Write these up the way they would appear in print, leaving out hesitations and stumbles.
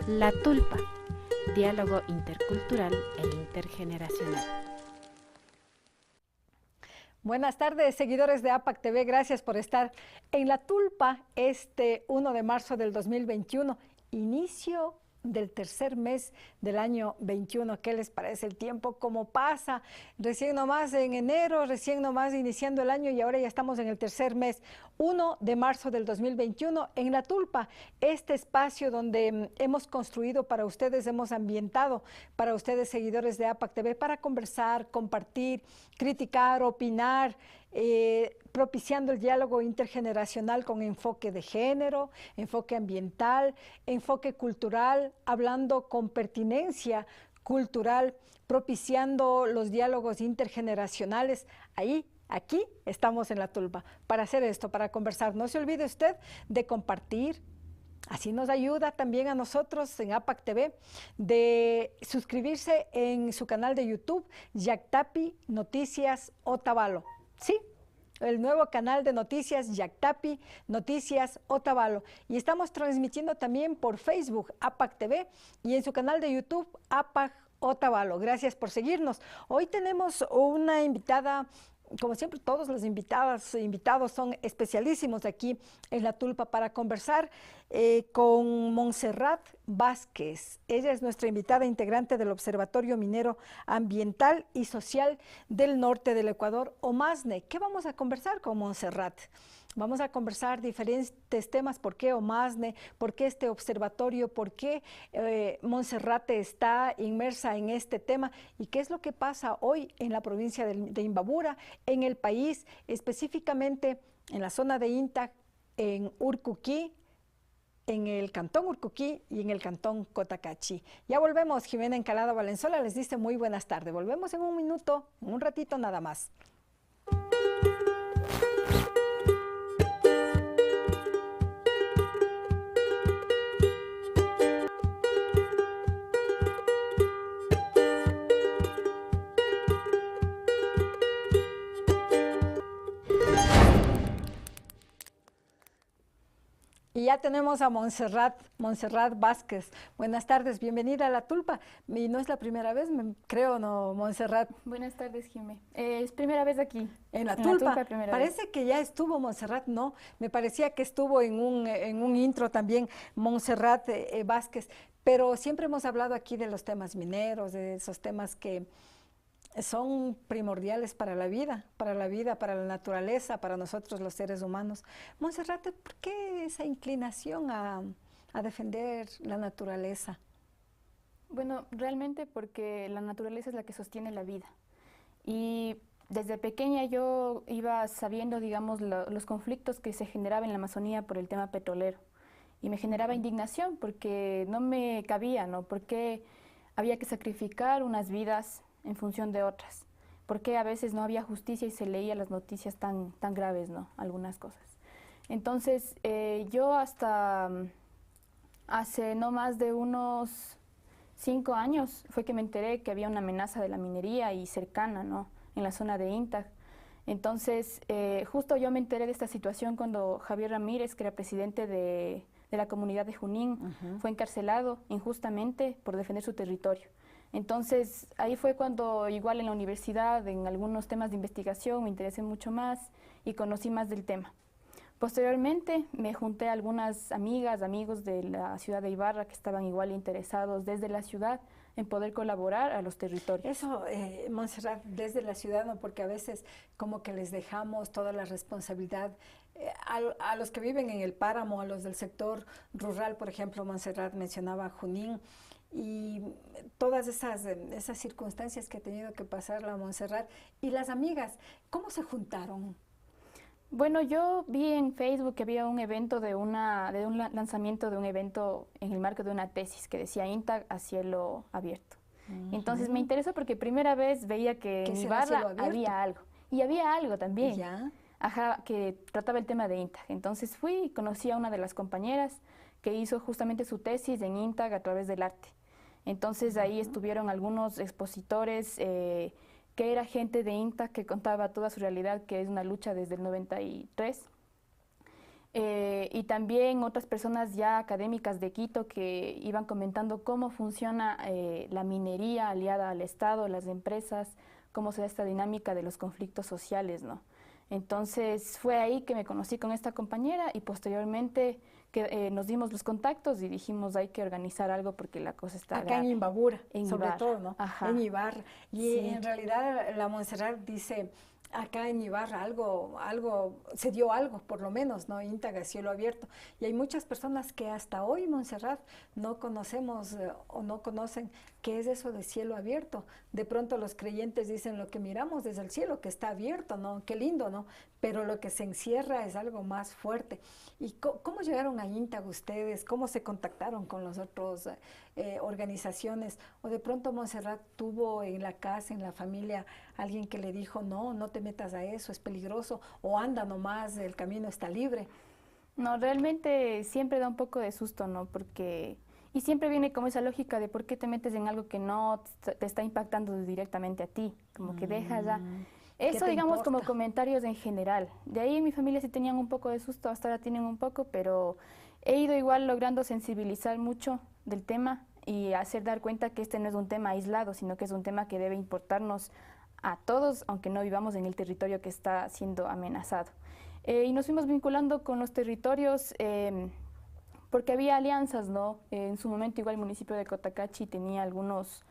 La Tulpa, diálogo intercultural e intergeneracional. Buenas tardes, seguidores de APAC TV, gracias por estar en La Tulpa este 1 de marzo del 2021, inicio del tercer mes del año 21. ¿Qué les parece el tiempo? ¿Cómo pasa? Recién nomás en enero, recién nomás iniciando el año y ahora ya estamos en el tercer mes, 1 de marzo del 2021, en La Tulpa, este espacio donde hemos construido para ustedes, hemos ambientado para ustedes, seguidores de APAC TV, para conversar, compartir, criticar, opinar, propiciando el diálogo intergeneracional con enfoque de género, enfoque ambiental, enfoque cultural, hablando con pertinencia cultural, propiciando los diálogos intergeneracionales. Aquí estamos en La Tulpa para hacer esto, para conversar. No se olvide usted de compartir. Así nos ayuda también a nosotros en APAC TV, de suscribirse en su canal de YouTube, Yactapi Noticias Otavalo. Sí, el nuevo canal de noticias Yactapi Noticias Otavalo. Y estamos transmitiendo también por Facebook, APAC TV, y en su canal de YouTube, APAC Otavalo. Gracias por seguirnos. Hoy tenemos una invitada. Como siempre, todos los invitados son especialísimos aquí en La Tulpa para conversar con Montserrat Vázquez. Ella es nuestra invitada integrante del Observatorio Minero Ambiental y Social del Norte del Ecuador, OMASNE. ¿Qué vamos a conversar con Montserrat? Vamos a conversar diferentes temas, por qué OMASNE, por qué este observatorio, por qué Montserrat está inmersa en este tema y qué es lo que pasa hoy en la provincia de Imbabura, en el país, específicamente en la zona de Inta, en Urcuquí, en el cantón Urcuquí y en el cantón Cotacachi. Ya volvemos, Jimena Encalada Valenzuela les dice muy buenas tardes. Volvemos en un minuto, en un ratito nada más. Y ya tenemos a Montserrat Vázquez. Buenas tardes, bienvenida a La Tulpa. Y no es la primera vez, creo, ¿no, Montserrat? Buenas tardes, Jimé. Es primera vez aquí. En La Tulpa. Parece vez. Que ya estuvo Montserrat, no. Me parecía que estuvo en un intro también Montserrat Vázquez. Pero siempre hemos hablado aquí de los temas mineros, de esos temas que son primordiales para la vida, para la naturaleza, para nosotros los seres humanos. Montserrat, ¿por qué esa inclinación a defender la naturaleza? Bueno, realmente porque la naturaleza es la que sostiene la vida. Y desde pequeña yo iba sabiendo, digamos, los conflictos que se generaban en la Amazonía por el tema petrolero. Y me generaba indignación porque no me cabía, ¿no? Porque había que sacrificar unas vidas en función de otras, porque a veces no había justicia y se leía las noticias tan graves, ¿no? Algunas cosas. Entonces, yo hasta hace no más de unos 5 años fue que me enteré que había una amenaza de la minería y cercana, ¿no? En la zona de Intag. Entonces, justo yo me enteré de esta situación cuando Javier Ramírez, que era presidente de la comunidad de Junín, fue encarcelado injustamente por defender su territorio. Entonces, ahí fue cuando igual en la universidad, en algunos temas de investigación, me interesé mucho más y conocí más del tema. Posteriormente, me junté a algunas amigas, amigos de la ciudad de Ibarra que estaban igual interesados desde la ciudad en poder colaborar a los territorios. Eso, Montserrat, desde la ciudad, ¿no? Porque a veces como que les dejamos toda la responsabilidad a los que viven en el páramo, a los del sector rural, por ejemplo, Montserrat mencionaba Junín, y todas esas circunstancias que ha tenido que pasar la Montserrat. Y las amigas, ¿cómo se juntaron? Bueno, yo vi en Facebook que había un evento de un lanzamiento de un evento en el marco de una tesis que decía INTAG a cielo abierto. Entonces me interesó porque primera vez veía que en Ibarra había algo. Y había algo también. ¿Ya? Ajá, que trataba el tema de INTAG. Entonces fui y conocí a una de las compañeras que hizo justamente su tesis en INTAG a través del arte. Entonces ahí estuvieron algunos expositores que era gente de INTAG que contaba toda su realidad, que es una lucha desde el 93. Y también otras personas ya académicas de Quito que iban comentando cómo funciona la minería aliada al Estado, las empresas, cómo se da esta dinámica de los conflictos sociales, ¿no? Entonces fue ahí que me conocí con esta compañera y posteriormente nos dimos los contactos y dijimos hay que organizar algo porque la cosa está acá grave. en Imbabura, En sobre Ibarra, todo, ¿no? ajá. En Ibarra. Y Sí. en realidad la Montserrat dice, acá en Ibarra se dio algo, por lo menos, ¿no? Íntaga, cielo abierto. Y hay muchas personas que hasta hoy, Montserrat, no conocemos o no conocen qué es eso de cielo abierto. De pronto los creyentes dicen lo que miramos desde el cielo, que está abierto, ¿no? Qué lindo, ¿no? Pero lo que se encierra es algo más fuerte. ¿Y cómo llegaron a Íntaga ustedes? ¿Cómo se contactaron con las otras organizaciones? ¿O de pronto Montserrat tuvo en la casa, en la familia, alguien que le dijo, no, no te metas a eso, es peligroso, o anda nomás, el camino está libre? No, realmente siempre da un poco de susto, ¿no? Porque, y siempre viene como esa lógica de por qué te metes en algo que no te está impactando directamente a ti, como que dejas ya. Eso, digamos, como comentarios en general. De ahí en mi familia sí tenían un poco de susto, hasta ahora tienen un poco, pero he ido igual logrando sensibilizar mucho del tema y hacer dar cuenta que este no es un tema aislado, sino que es un tema que debe importarnos a todos, aunque no vivamos en el territorio que está siendo amenazado. Y nos fuimos vinculando con los territorios porque había alianzas, ¿no? En su momento igual el municipio de Cotacachi tenía algunos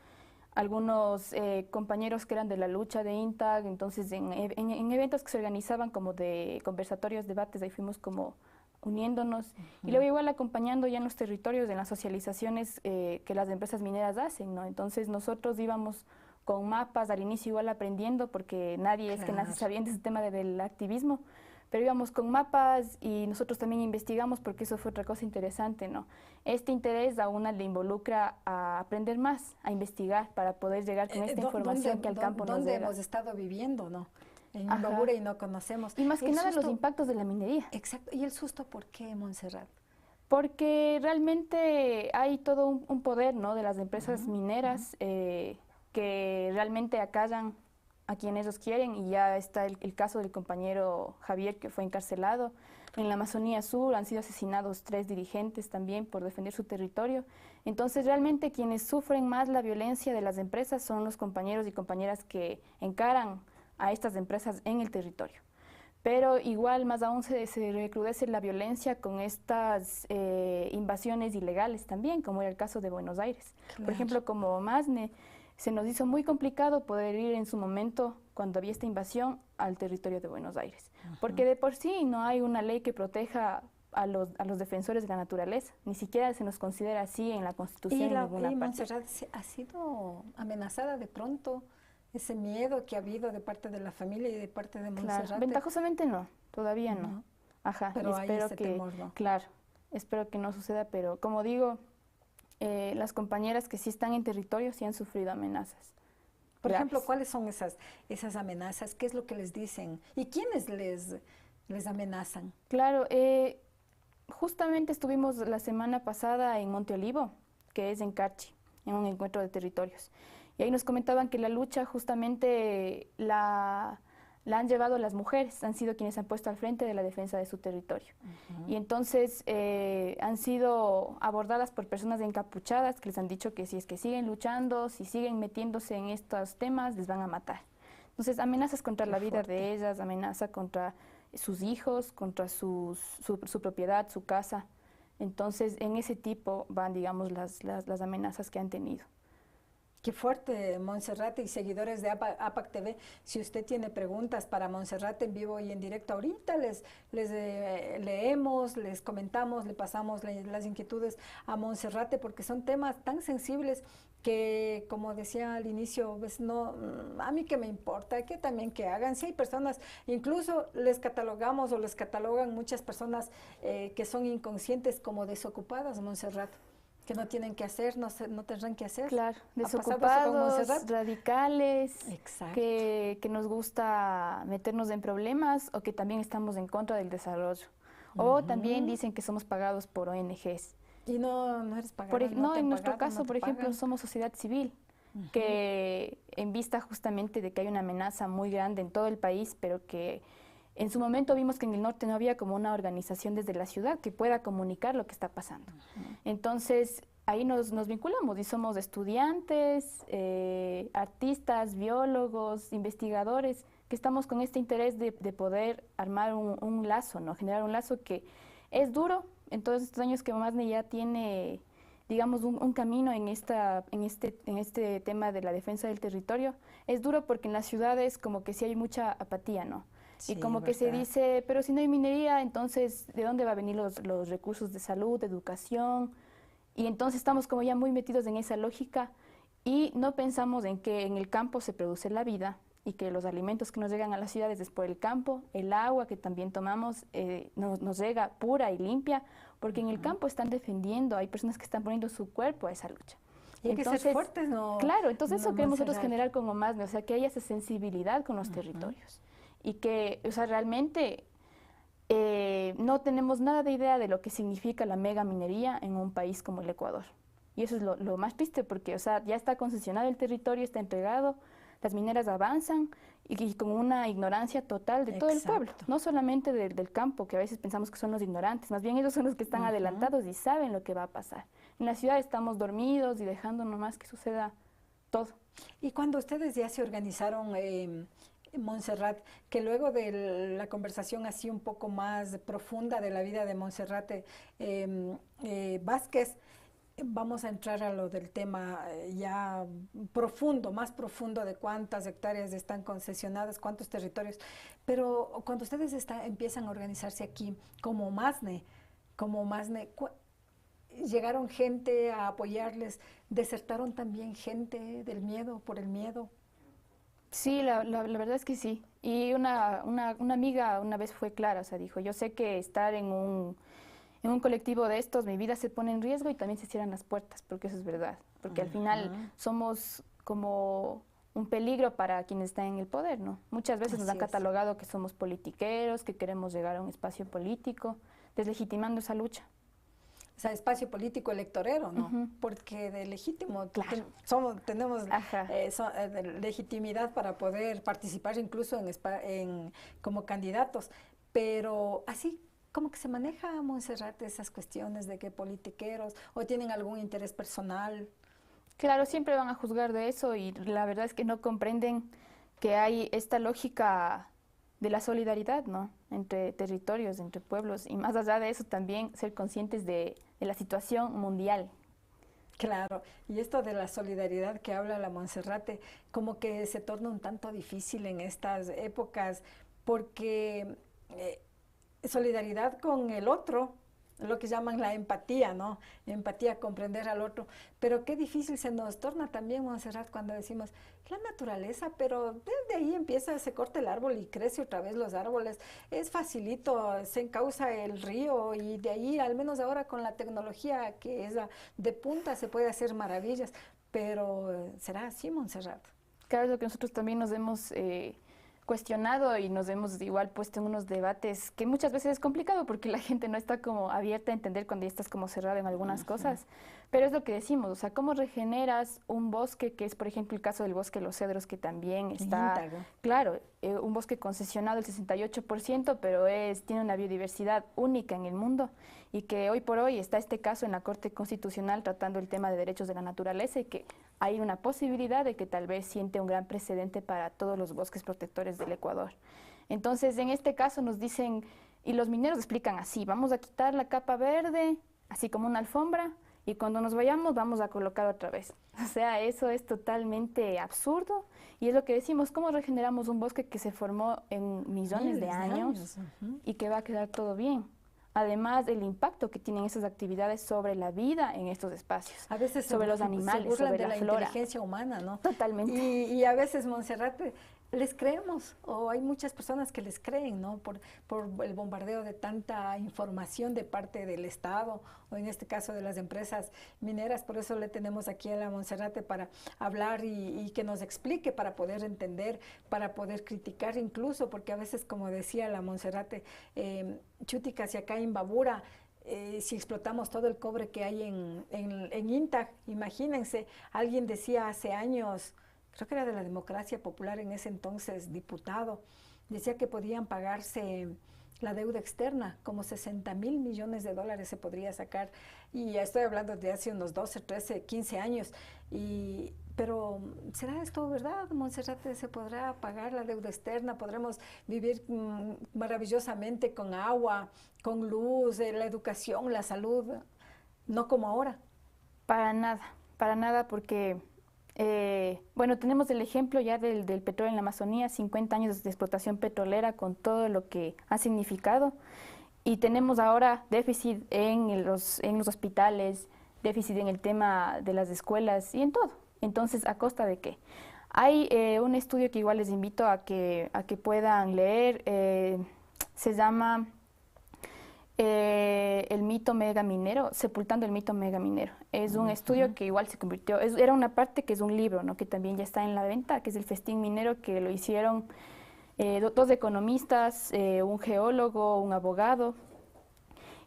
compañeros que eran de la lucha de INTAG, entonces en eventos que se organizaban como de conversatorios, debates, ahí fuimos como uniéndonos y luego igual acompañando ya en los territorios, en las socializaciones que las empresas mineras hacen, ¿no? Entonces nosotros íbamos con mapas, al inicio igual aprendiendo, porque nadie es que nace sabiendo ese tema del activismo, pero íbamos con mapas y nosotros también investigamos porque eso fue otra cosa interesante, ¿no? Este interés a una le involucra a aprender más, a investigar para poder llegar con esta información que al campo nos llega. ¿Dónde hemos estado viviendo, no? En Imbabura y no conocemos. Y más que nada los impactos de la minería. Exacto. ¿Y el susto por qué, Montserrat? Porque realmente hay todo un poder, ¿no? De las empresas mineras que realmente acallan a quien ellos quieren, y ya está el caso del compañero Javier, que fue encarcelado. En la Amazonía Sur han sido asesinados 3 dirigentes también por defender su territorio. Entonces realmente quienes sufren más la violencia de las empresas son los compañeros y compañeras que encaran a estas empresas en el territorio. Pero igual más aún se recrudece la violencia con estas invasiones ilegales también, como era el caso de Buenos Aires. Por ejemplo, como Masne, se nos hizo muy complicado poder ir en su momento, cuando había esta invasión, al territorio de Buenos Aires. Porque de por sí no hay una ley que proteja a los defensores de la naturaleza. Ni siquiera se nos considera así en la Constitución. ¿Y ninguna parte. Montserrat ha sido amenazada de pronto? Ese miedo que ha habido de parte de la familia y de parte de Montserrat. Claro, ventajosamente no, todavía no. Ajá, pero espero hay ese que, temor, ¿no? Claro, espero que no suceda, pero como digo, las compañeras que sí están en territorio sí han sufrido amenazas. Por ejemplo, ¿cuáles son esas amenazas? ¿Qué es lo que les dicen? ¿Y quiénes les amenazan? Claro, justamente estuvimos la semana pasada en Monte Olivo, que es en Carchi, en un encuentro de territorios. Y ahí nos comentaban que la lucha justamente la han llevado las mujeres, han sido quienes han puesto al frente de la defensa de su territorio. Y entonces han sido abordadas por personas encapuchadas que les han dicho que si es que siguen luchando, si siguen metiéndose en estos temas, les van a matar. Entonces amenazas contra la vida de ellas, amenaza contra sus hijos, contra su propiedad, su casa. Entonces en ese tipo van, digamos, las amenazas que han tenido. Qué fuerte, Montserrat y seguidores de APAC TV. Si usted tiene preguntas para Montserrat en vivo y en directo, ahorita les leemos, les comentamos, le pasamos las inquietudes a Montserrat, porque son temas tan sensibles que, como decía al inicio, pues no, a mí que me importa, que también que hagan. Si hay personas, incluso les catalogamos o les catalogan muchas personas que son inconscientes como desocupadas, Montserrat, que no tienen que hacer, no tendrán que hacer. Claro, desocupados, radicales, que nos gusta meternos en problemas o que también estamos en contra del desarrollo. O también dicen que somos pagados por ONGs. Y no eres pagado. No, en nuestro caso, por ejemplo, somos sociedad civil, que en vista justamente de que hay una amenaza muy grande en todo el país, pero que en su momento vimos que en el norte no había como una organización desde la ciudad que pueda comunicar lo que está pasando. Entonces, ahí nos vinculamos y somos estudiantes, artistas, biólogos, investigadores, que estamos con este interés de poder armar un lazo, ¿no? Generar un lazo que es duro. En todos estos años que Momasne ya tiene, digamos, un camino en este tema de la defensa del territorio, es duro porque en las ciudades como que sí hay mucha apatía, ¿no? Sí, y como que se dice, pero si no hay minería, entonces, ¿de dónde va a venir los recursos de salud, de educación? Y entonces estamos como ya muy metidos en esa lógica y no pensamos en que en el campo se produce la vida y que los alimentos que nos llegan a las ciudades es por el campo, el agua que también tomamos nos llega pura y limpia, porque en el campo están defendiendo, hay personas que están poniendo su cuerpo a esa lucha. Y hay que ser fuertes, ¿no? Claro, entonces eso queremos nosotros Montserrat. generar con Momasne, o sea, que haya esa sensibilidad con los territorios y que, o sea, realmente no tenemos nada de idea de lo que significa la mega minería en un país como el Ecuador. Y eso es lo más triste porque, o sea, ya está concesionado el territorio, está entregado, las mineras avanzan y con una ignorancia total de todo el pueblo, no solamente del campo, que a veces pensamos que son los ignorantes, más bien ellos son los que están adelantados y saben lo que va a pasar. En la ciudad estamos dormidos y dejando nomás que suceda todo. Y cuando ustedes ya se organizaron, Montserrat, que luego de la conversación así un poco más profunda de la vida de Montserrat Vázquez, vamos a entrar a lo del tema ya profundo, más profundo de cuántas hectáreas están concesionadas, cuántos territorios. Pero cuando ustedes empiezan a organizarse aquí como Masne, llegaron gente a apoyarles, desertaron también gente del miedo, por el miedo. Sí, la verdad es que sí. Y una amiga una vez fue clara, o sea, dijo, yo sé que estar en un colectivo de estos, mi vida se pone en riesgo y también se cierran las puertas, porque eso es verdad. Porque al final somos como un peligro para quienes están en el poder, ¿no? Muchas veces nos han catalogado que somos politiqueros, que queremos llegar a un espacio político, deslegitimando esa lucha. O sea, espacio político electorero, ¿no? Porque de legítimo tenemos legitimidad para poder participar incluso como candidatos. Pero así, ¿cómo que se maneja, Montserrat, esas cuestiones de que politiqueros o tienen algún interés personal? Claro, siempre van a juzgar de eso y la verdad es que no comprenden que hay esta lógica de la solidaridad, ¿no? Entre territorios, entre pueblos y más allá de eso también ser conscientes de la situación mundial. Claro, y esto de la solidaridad que habla la Monserrate, como que se torna un tanto difícil en estas épocas, porque solidaridad con el otro, lo que llaman la empatía, ¿no? Empatía, comprender al otro. Pero qué difícil se nos torna también, Montserrat, cuando decimos la naturaleza, pero desde ahí se corta el árbol y crece otra vez los árboles. Es facilito, se encauza el río y de ahí, al menos ahora con la tecnología que es de punta, se puede hacer maravillas. Pero ¿será así, Montserrat? Claro, es lo que nosotros también nos hemos cuestionado y nos hemos igual puesto en unos debates que muchas veces es complicado porque la gente no está como abierta a entender cuando ya estás como cerrada en algunas cosas, pero es lo que decimos, o sea, ¿cómo regeneras un bosque que es, por ejemplo, el caso del bosque de los cedros que también está, claro, un bosque concesionado el 68%, pero tiene una biodiversidad única en el mundo y que hoy por hoy está este caso en la Corte Constitucional tratando el tema de derechos de la naturaleza y que hay una posibilidad de que tal vez siente un gran precedente para todos los bosques protectores del Ecuador. Entonces, en este caso nos dicen, y los mineros explican así, vamos a quitar la capa verde, así como una alfombra, y cuando nos vayamos vamos a colocar otra vez. O sea, eso es totalmente absurdo, y es lo que decimos, ¿cómo regeneramos un bosque que se formó en millones de años y que va a quedar todo bien? Además, el impacto que tienen esas actividades sobre la vida en estos espacios, a veces sobre los animales, sobre de la flora. Inteligencia humana, ¿no? Totalmente. Y a veces, Montserrat, les creemos, o hay muchas personas que les creen, ¿no? Por el bombardeo de tanta información de parte del Estado, o en este caso de las empresas mineras. Por eso le tenemos aquí a la Montserrat para hablar y que nos explique, para poder entender, para poder criticar incluso, porque a veces, como decía la Montserrat, Chúticas y acá en Babura, si explotamos todo el cobre que hay en INTAG, imagínense, alguien decía hace años, creo que era de la Democracia Popular en ese entonces, diputado, decía que podían pagarse la deuda externa, como 60.000 millones de dólares se podría sacar, y ya estoy hablando de hace unos 12, 13, 15 años, pero ¿será esto verdad, Montserrat? ¿Se podrá pagar la deuda externa? ¿Podremos vivir maravillosamente con agua, con luz, la educación, la salud? No como ahora. Para nada, porque bueno, tenemos el ejemplo ya del petróleo en la Amazonía, 50 años de explotación petrolera con todo lo que ha significado, y tenemos ahora déficit en los hospitales, déficit en el tema de las escuelas y en todo. Entonces, ¿a costa de qué? Hay un estudio que igual les invito a que puedan leer, se llama el mito megaminero, sepultando el mito megaminero. Es un estudio que igual se convirtió, era una parte que es un libro, ¿no?, que también ya está en la venta, que es el Festín Minero, que lo hicieron dos economistas, un geólogo, un abogado.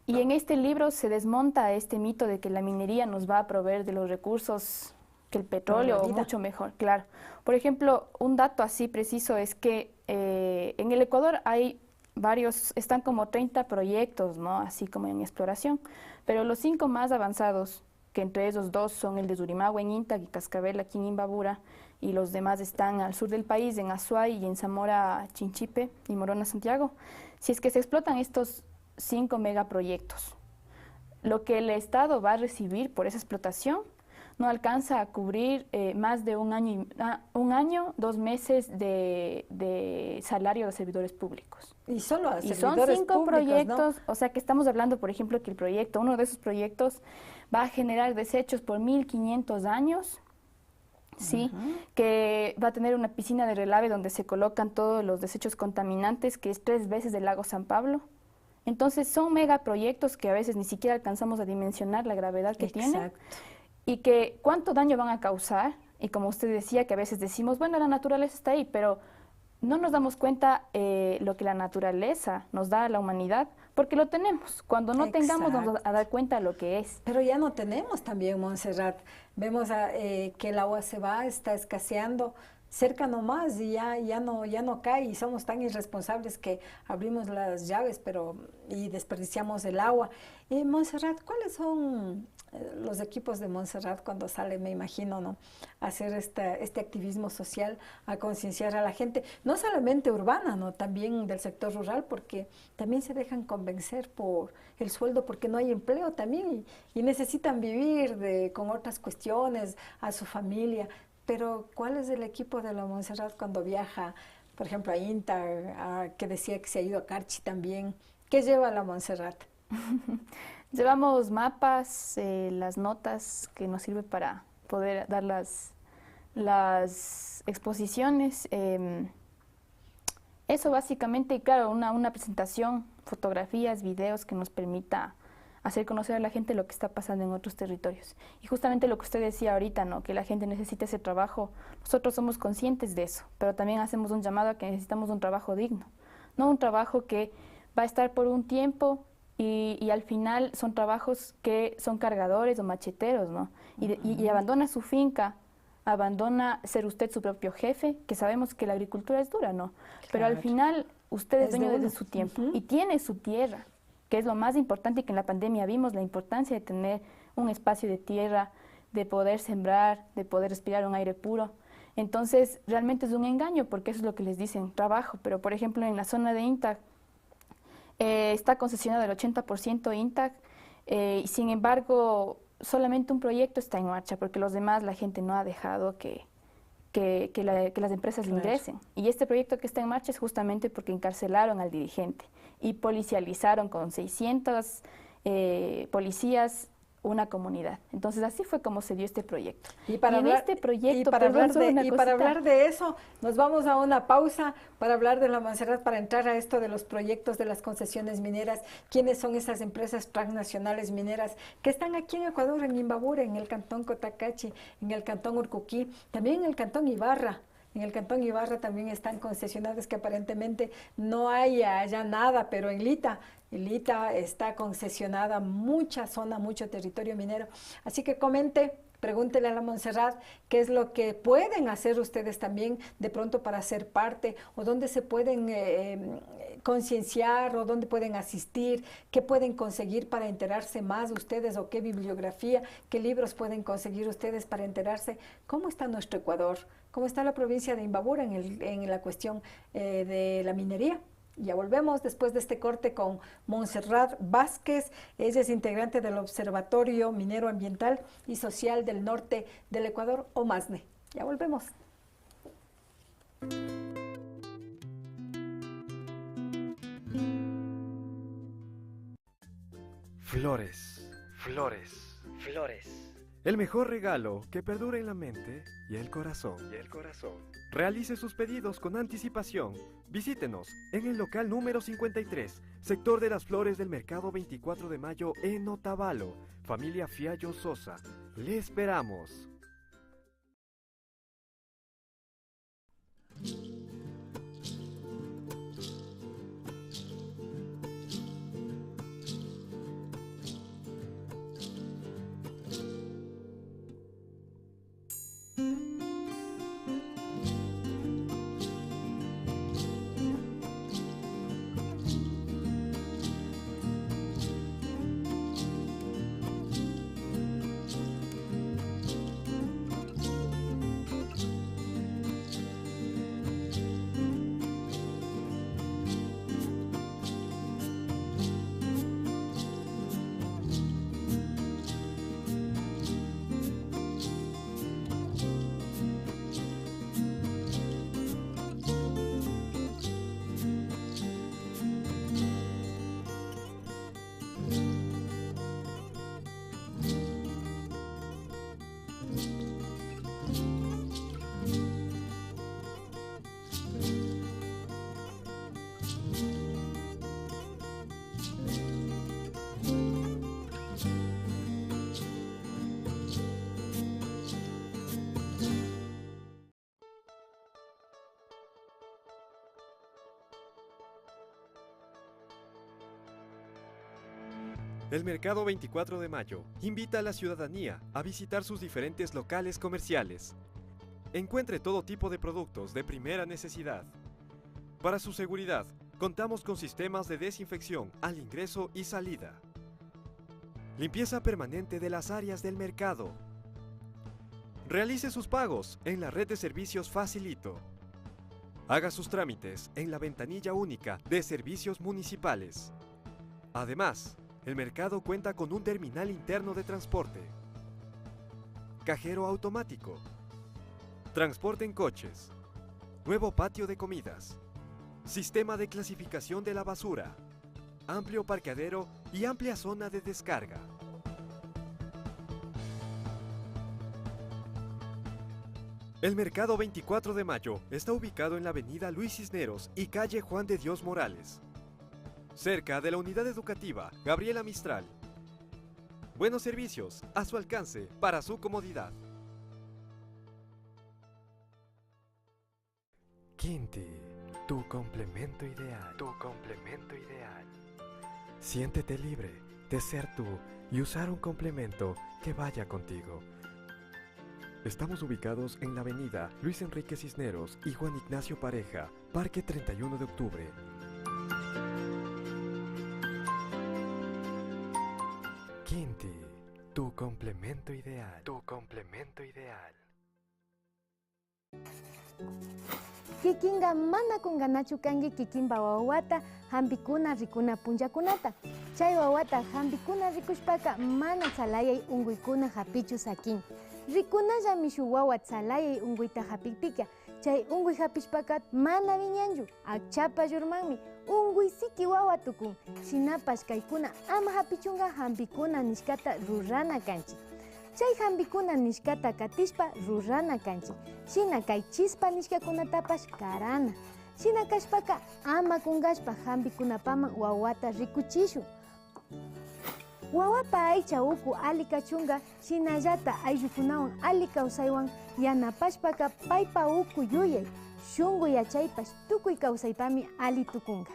Y en este libro se desmonta este mito de que la minería nos va a proveer de los recursos que el petróleo, o mucho mejor, claro. Por ejemplo, un dato así preciso es que en el Ecuador hay varios, están como 30 proyectos, ¿no?, así como en exploración, pero los 5 más avanzados, que entre esos 2 son el de Zurimagua en Intag y Cascabel aquí en Imbabura, y los demás están al sur del país, en Azuay y en Zamora, Chinchipe y Morona, Santiago. Si es que se explotan estos 5 megaproyectos, lo que el Estado va a recibir por esa explotación no alcanza a cubrir más de un año, 2 meses de salario de servidores públicos. Y solo a servidores servidores son 5 públicos, proyectos, ¿no? O sea que estamos hablando, por ejemplo, que uno de esos proyectos va a generar desechos por 1500 años, ¿sí? Que va a tener una piscina de relave donde se colocan todos los desechos contaminantes, que es 3 veces del lago San Pablo. Entonces son megaproyectos que a veces ni siquiera alcanzamos a dimensionar la gravedad que tienen. Y que cuánto daño van a causar, y como usted decía, que a veces decimos, bueno, la naturaleza está ahí, pero no nos damos cuenta lo que la naturaleza nos da a la humanidad, porque lo tenemos. Cuando no tengamos, nos vamos a dar cuenta de lo que es. Pero ya no tenemos también, Montserrat. Vemos que el agua se va, está escaseando cerca nomás y ya no cae, y somos tan irresponsables que abrimos las llaves y desperdiciamos el agua. Y Montserrat, ¿cuáles son los equipos de Montserrat cuando sale, me imagino, ¿no?, a hacer este activismo social, a concienciar a la gente, no solamente urbana, ¿no?, también del sector rural, porque también se dejan convencer por el sueldo, porque no hay empleo también y necesitan vivir con otras cuestiones, a su familia. Pero ¿cuál es el equipo de la Montserrat cuando viaja, por ejemplo, a INTA, que decía que se ha ido a Carchi también? ¿Qué lleva la Montserrat? Llevamos mapas, las notas que nos sirven para poder dar las exposiciones. Eso básicamente, y claro, una presentación, fotografías, videos que nos permita hacer conocer a la gente lo que está pasando en otros territorios. Y justamente lo que usted decía ahorita, ¿no?, que la gente necesita ese trabajo, nosotros somos conscientes de eso, pero también hacemos un llamado a que necesitamos un trabajo digno, no un trabajo que va a estar por un tiempo y al final son trabajos que son cargadores o macheteros, ¿no? Y abandona su finca, abandona ser usted su propio jefe, que sabemos que la agricultura es dura, ¿no? Claro. Pero al final usted es dueño de su tiempo y tiene su tierra, que es lo más importante, y que en la pandemia vimos la importancia de tener un espacio de tierra, de poder sembrar, de poder respirar un aire puro. Entonces, realmente es un engaño, porque eso es lo que les dicen, trabajo. Pero, por ejemplo, en la zona de INTAC, está concesionado el 80% INTAC, y sin embargo, solamente un proyecto está en marcha, porque los demás la gente no ha dejado que las empresas ingresen. Y este proyecto que está en marcha es justamente porque encarcelaron al dirigente y policializaron con 600 policías una comunidad. Entonces así fue como se dio este proyecto. Y para hablar de eso, nos vamos a una pausa para hablar de la Montserrat, para entrar a esto de los proyectos de las concesiones mineras. ¿Quiénes son esas empresas transnacionales mineras que están aquí en Ecuador, en Imbabura, en el cantón Cotacachi, en el cantón Urcuquí, también en el cantón Ibarra? En el cantón Ibarra también están concesionadas, que aparentemente no hay allá nada, pero en Lita está concesionada mucha zona, mucho territorio minero. Así que comente Pregúntele a la Montserrat qué es lo que pueden hacer ustedes también de pronto para ser parte, o dónde se pueden concienciar, o dónde pueden asistir, qué pueden conseguir para enterarse más ustedes, o qué bibliografía, qué libros pueden conseguir ustedes para enterarse cómo está nuestro Ecuador, cómo está la provincia de Imbabura en la cuestión de la minería. Ya volvemos después de este corte con Montserrat Vázquez. Ella es integrante del Observatorio Minero Ambiental y Social del Norte del Ecuador, OMASNE. Ya volvemos. Flores, flores, flores. El mejor regalo que perdura en la mente y el corazón. Realice sus pedidos con anticipación. Visítenos en el local número 53, sector de las Flores del Mercado 24 de Mayo en Otavalo. Familia Fiallo Sosa. Le esperamos. El Mercado 24 de Mayo invita a la ciudadanía a visitar sus diferentes locales comerciales. Encuentre todo tipo de productos de primera necesidad. Para su seguridad, contamos con sistemas de desinfección al ingreso y salida. Limpieza permanente de las áreas del mercado. Realice sus pagos en la red de servicios Facilito. Haga sus trámites en la ventanilla única de servicios municipales. Además, el mercado cuenta con un terminal interno de transporte, cajero automático, transporte en coches, nuevo patio de comidas, sistema de clasificación de la basura, amplio parqueadero y amplia zona de descarga. El Mercado 24 de Mayo está ubicado en la avenida Luis Cisneros y calle Juan de Dios Morales, cerca de la unidad educativa Gabriela Mistral. Buenos servicios a su alcance para su comodidad. Quinti, tu complemento ideal. Siéntete libre de ser tú y usar un complemento que vaya contigo. Estamos ubicados en la avenida Luis Enrique Cisneros y Juan Ignacio Pareja, Parque 31 de Octubre. Quinti, tu complemento ideal. Kikinga mana kunganachu kangi kikinba wawata hambikuna rikuna punjakunata. Chay wawata hambikuna rikushpaka mana tsalayay unguykuna hapichu sakin. Rikunalla mishu wawa tsalayay unguyta hapikpika. Chay unguy hapishpaka mana viñanchu. Akchapa llurmanmi unguy siki wawa tukun. Shinapash kaykuna ama hapichunga hambikuna nishkata rurana kanchi. Chay hambikuna nishkata katishpa rurana kanchi. Shina kay chispa nishkakunatapash karana. Shina kashpaka ama kungashpa hambikunapaman wawata rikuchishu. Wawapa aycha uku ali kachunga shinallata ayllukunawan ali kawsaywan yanapashpaka paypa uku yuyay shungu yachaypash tukuy kawsaypami ali tukunga.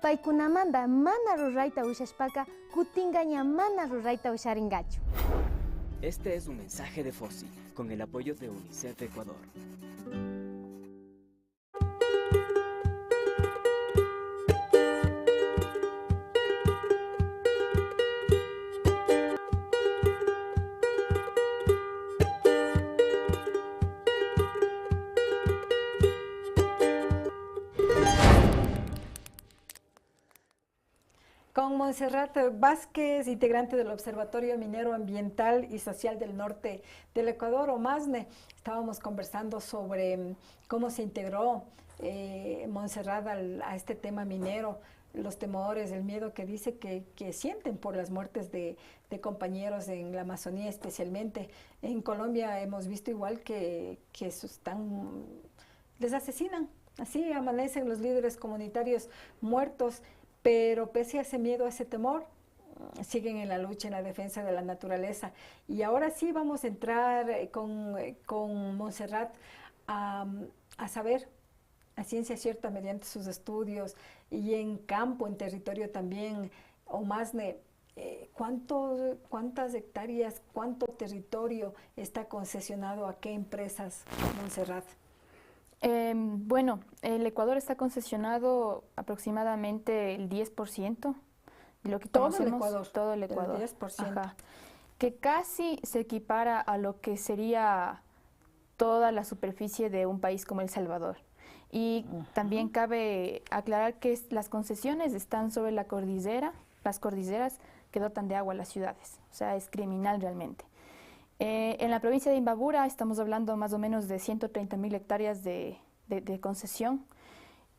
Paykunamanta mana rurayta ushashpaka kutingaña mana rurayta usharingachu. Este es un mensaje de FOSI, con el apoyo de UNICEF Ecuador. Con Montserrat Vázquez, integrante del Observatorio Minero Ambiental y Social del Norte del Ecuador, OMASNE, estábamos conversando sobre cómo se integró Montserrat a este tema minero, los temores, el miedo que dice que sienten por las muertes de compañeros en la Amazonía especialmente. En Colombia hemos visto igual que les asesinan, así amanecen los líderes comunitarios muertos. Pero pese a ese miedo, a ese temor, siguen en la lucha, en la defensa de la naturaleza. Y ahora sí vamos a entrar con Montserrat a saber, a ciencia cierta, mediante sus estudios y en campo, en territorio también, OMASNE, ¿cuántas hectáreas, cuánto territorio está concesionado a qué empresas, Montserrat? Bueno, el Ecuador está concesionado aproximadamente el 10% de lo que conocemos. Todo el Ecuador. El 10%. Ajá. Que casi se equipara a lo que sería toda la superficie de un país como El Salvador. Y también cabe aclarar que las concesiones están sobre la cordillera, las cordilleras que dotan de agua a las ciudades. O sea, es criminal realmente. En la provincia de Imbabura estamos hablando más o menos de 130.000 hectáreas de concesión,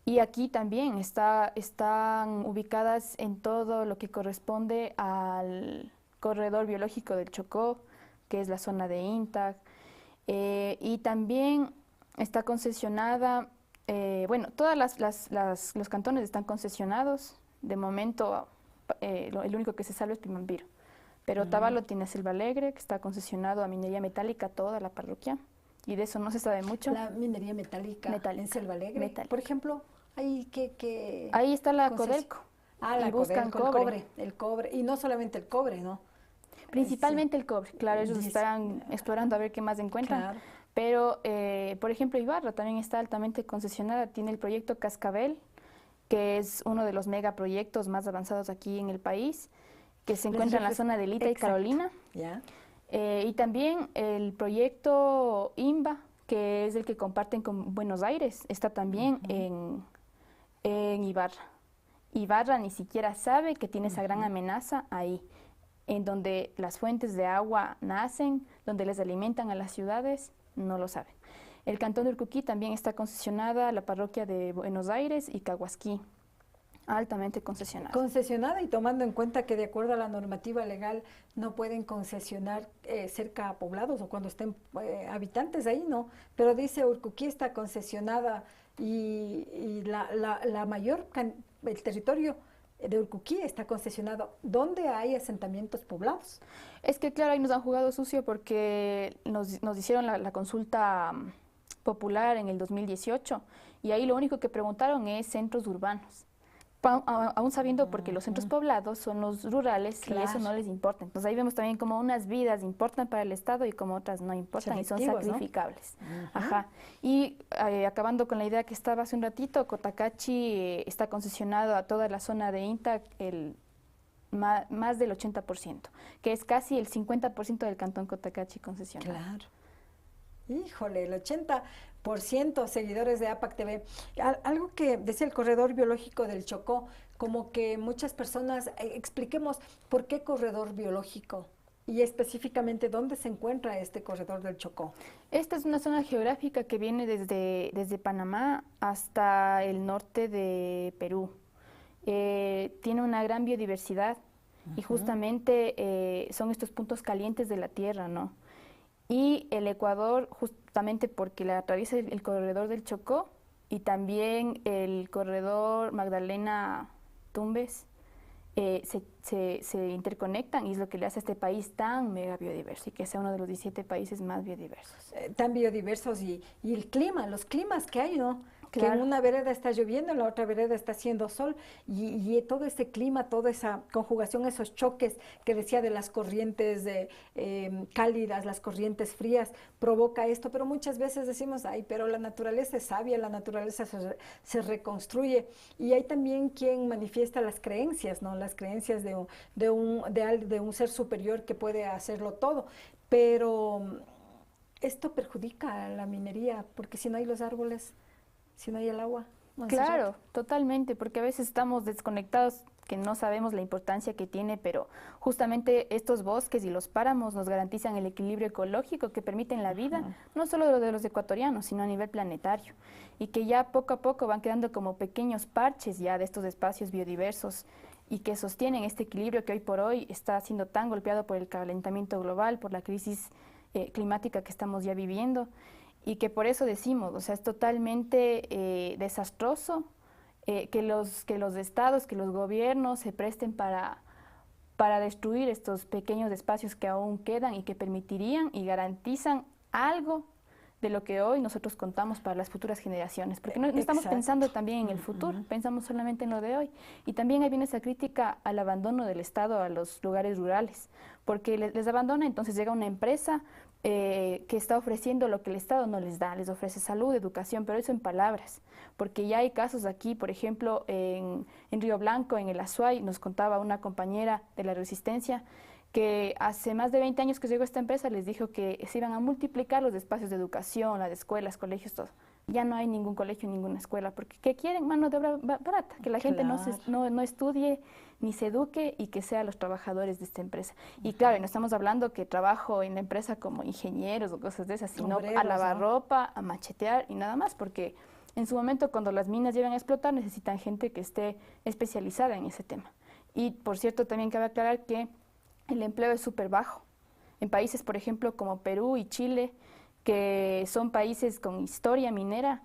y aquí también están ubicadas en todo lo que corresponde al corredor biológico del Chocó, que es la zona de INTAC, y también está concesionada, bueno, todos los cantones están concesionados. De momento el único que se salva es Pimampiro. Pero Otavalo tiene Selva Alegre, que está concesionado a minería metálica, toda la parroquia, y de eso no se sabe mucho. La minería metálica en Selva Alegre, metálica. Por ejemplo, ahí que ahí está la Codelco. La buscan Codelco, el cobre, y no solamente el cobre, ¿no? Principalmente el cobre, claro, ellos estarán explorando a ver qué más encuentran. Claro. Pero, por ejemplo, Ibarra también está altamente concesionada, tiene el proyecto Cascabel, que es uno de los megaproyectos más avanzados aquí en el país, que se encuentra en la zona de Lita y Carolina. ¿Ya? Y también el proyecto INBA, que es el que comparten con Buenos Aires, está también en Ibarra. Ibarra ni siquiera sabe que tiene esa gran amenaza ahí, en donde las fuentes de agua nacen, donde les alimentan a las ciudades, no lo saben. El cantón de Urcuquí también está concesionada a la parroquia de Buenos Aires y Caguasquí, altamente concesionada. Concesionada, y tomando en cuenta que de acuerdo a la normativa legal no pueden concesionar cerca a poblados o cuando estén habitantes ahí, no. Pero dice Urcuquí está concesionada y el territorio de Urcuquí está concesionado. ¿Dónde hay asentamientos poblados? Es que claro, ahí nos han jugado sucio porque nos hicieron la consulta popular en el 2018 y ahí lo único que preguntaron es centros urbanos. Aún sabiendo porque los centros poblados son los rurales, claro, y eso no les importa. Entonces ahí vemos también como unas vidas importan para el Estado y como otras no importan y son sacrificables. ¿No? Ajá. Y acabando con la idea que estaba hace un ratito, Cotacachi está concesionado a toda la zona de INTAC más del 80%, que es casi el 50% del cantón Cotacachi concesionado. Claro. Híjole, el 80% seguidores de APAC TV. Algo que decía el corredor biológico del Chocó, como que muchas personas, expliquemos por qué corredor biológico y específicamente dónde se encuentra este corredor del Chocó. Esta es una zona geográfica que viene desde Panamá hasta el norte de Perú. Tiene una gran biodiversidad y justamente son estos puntos calientes de la tierra, ¿no? Y el Ecuador, justamente porque la atraviesa el corredor del Chocó y también el corredor Magdalena-Tumbes, se interconectan y es lo que le hace a este país tan mega biodiverso y que sea uno de los 17 países más biodiversos. Tan biodiversos y el clima, los climas que hay, ¿no? que en Claro. una vereda está lloviendo, en la otra vereda está haciendo sol, y todo ese clima, toda esa conjugación, esos choques que decía de las corrientes cálidas, las corrientes frías, provoca esto, pero muchas veces decimos, ay, pero la naturaleza es sabia, la naturaleza se reconstruye, y hay también quien manifiesta las creencias, ¿no? Las creencias de un ser superior que puede hacerlo todo, pero esto perjudica a la minería, porque si no hay los árboles, si no hay el agua. Montserrat. Claro, totalmente, porque a veces estamos desconectados, que no sabemos la importancia que tiene, pero justamente estos bosques y los páramos nos garantizan el equilibrio ecológico que permiten la vida, no solo de los ecuatorianos, sino a nivel planetario, y que ya poco a poco van quedando como pequeños parches ya de estos espacios biodiversos y que sostienen este equilibrio que hoy por hoy está siendo tan golpeado por el calentamiento global, por la crisis climática que estamos ya viviendo, y que por eso decimos, o sea, es totalmente desastroso que los estados, que los gobiernos se presten para destruir estos pequeños espacios que aún quedan y que permitirían y garantizan algo de lo que hoy nosotros contamos para las futuras generaciones, porque no estamos Exacto. pensando también en el futuro, pensamos solamente en lo de hoy. Y también ahí viene esa crítica al abandono del Estado a los lugares rurales, porque les abandona, entonces llega una empresa que está ofreciendo lo que el Estado no les da, les ofrece salud, educación, pero eso en palabras, porque ya hay casos aquí, por ejemplo, en Río Blanco, en el Azuay, nos contaba una compañera de la Resistencia, que hace más de 20 años que llegó esta empresa, les dijo que se iban a multiplicar los espacios de educación, las escuelas, colegios, todo. Ya no hay ningún colegio, ninguna escuela, porque ¿qué quieren? Mano de obra barata, que la gente no estudie ni se eduque y que sean los trabajadores de esta empresa. Y claro, no estamos hablando que trabajo en la empresa como ingenieros o cosas de esas, sino Obreros, a lavar ¿no? ropa, a machetear y nada más, porque en su momento cuando las minas llegan a explotar necesitan gente que esté especializada en ese tema. Y por cierto, también cabe aclarar que el empleo es súper bajo. En países, por ejemplo, como Perú y Chile, que son países con historia minera,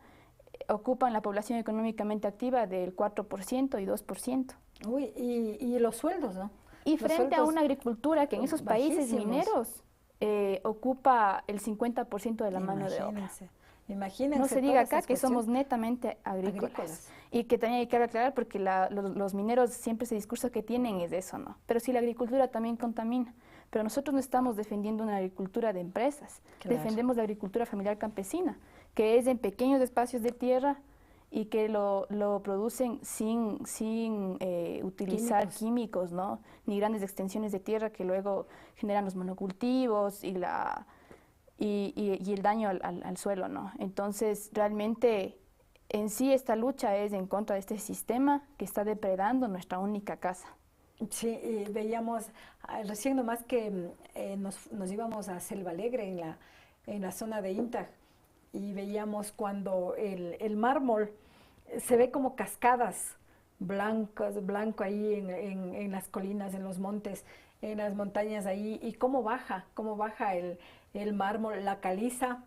ocupan la población económicamente activa del 4% y 2%. Uy, y los sueldos, ¿no? Y Los frente a sueldos una agricultura que en esos países bajísimos. mineros ocupa el 50% de la mano de obra. Imagínense No se diga todas acá esas que somos cuestiones. netamente agrícolas. Agrícolas. Y que también hay que aclarar porque los mineros siempre ese discurso que tienen es de eso, ¿no? Pero sí, la agricultura también contamina. Pero nosotros no estamos defendiendo una agricultura de empresas, Claro. defendemos la agricultura familiar campesina, que es en pequeños espacios de tierra y que lo producen sin utilizar químicos, ¿no? Ni grandes extensiones de tierra que luego generan los monocultivos y el daño al suelo, ¿no? Entonces, realmente, en sí esta lucha es en contra de este sistema que está depredando nuestra única casa. Sí, y veíamos recién nomás que nos íbamos a Selva Alegre en la zona de Intag y veíamos cuando el mármol se ve como cascadas blanco ahí en las colinas, en los montes, en las montañas ahí, y cómo baja el mármol, la caliza.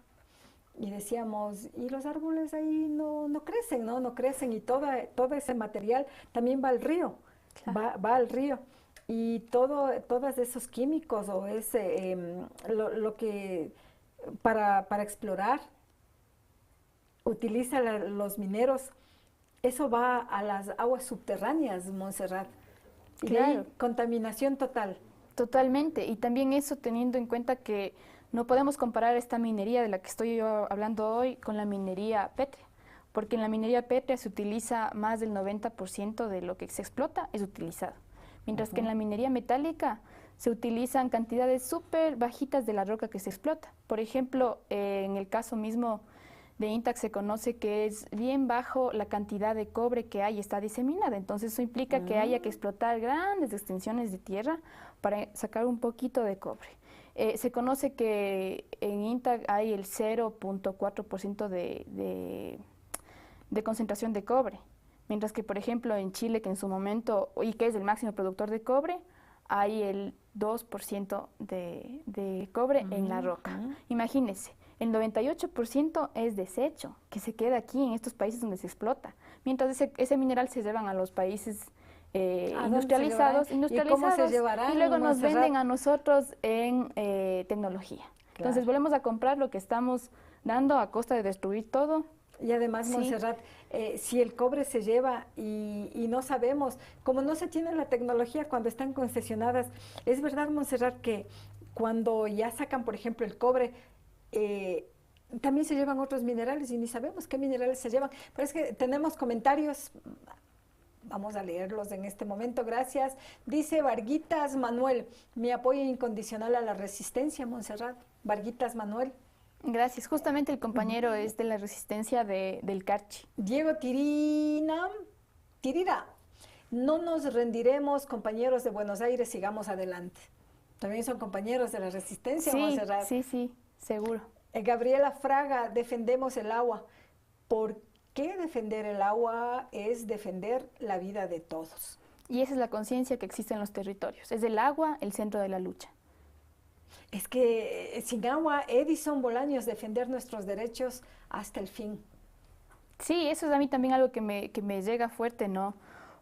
Y decíamos, y los árboles ahí no crecen, ¿no? No crecen, y todo ese material también va al río. Claro. Va al río, y todos esos químicos o lo que para explorar utiliza los mineros, eso va a las aguas subterráneas, Montserrat. Y de ahí, Claro. contaminación total. Totalmente, y también eso teniendo en cuenta que no podemos comparar esta minería de la que estoy yo hablando hoy con la minería pétrea, porque en la minería pétrea se utiliza más del 90% de lo que se explota es utilizado, mientras que en la minería metálica se utilizan cantidades súper bajitas de la roca que se explota. Por ejemplo, en el caso mismo de Intag se conoce que es bien bajo la cantidad de cobre que hay, está diseminada, entonces eso implica que haya que explotar grandes extensiones de tierra para sacar un poquito de cobre. Se conoce que en Intag hay el 0.4% de concentración de cobre, mientras que, por ejemplo, en Chile, que en su momento, y que es el máximo productor de cobre, hay el 2% de cobre en la roca. Imagínense, el 98% es desecho, que se queda aquí en estos países donde se explota, mientras ese mineral se llevan a los países industrializados, ¿Y cómo se llevarán, y luego nos Montserrat? venden a nosotros en tecnología. Entonces volvemos a comprar lo que estamos dando a costa de destruir todo Y además, Sí. Montserrat, si el cobre se lleva y no sabemos, como no se tiene la tecnología cuando están concesionadas, es verdad, Montserrat, que cuando ya sacan, por ejemplo, el cobre, también se llevan otros minerales y ni sabemos qué minerales se llevan. Pero es que tenemos comentarios, vamos a leerlos en este momento, gracias. Dice Varguitas Manuel, mi apoyo incondicional a la resistencia, Montserrat. Varguitas Manuel. Gracias. Justamente el compañero es de la resistencia del Carchi. Diego Tirira, no nos rendiremos, compañeros de Buenos Aires, sigamos adelante. También son compañeros de la resistencia, Sí, Montserrat. sí, seguro. Gabriela Fraga, defendemos el agua. ¿Por qué defender el agua es defender la vida de todos? Y esa es la conciencia que existe en los territorios. Es el agua el centro de la lucha. Es que sin agua, Edison Bolaños, defender nuestros derechos hasta el fin. Sí, eso es a mí también algo que me llega fuerte, ¿no?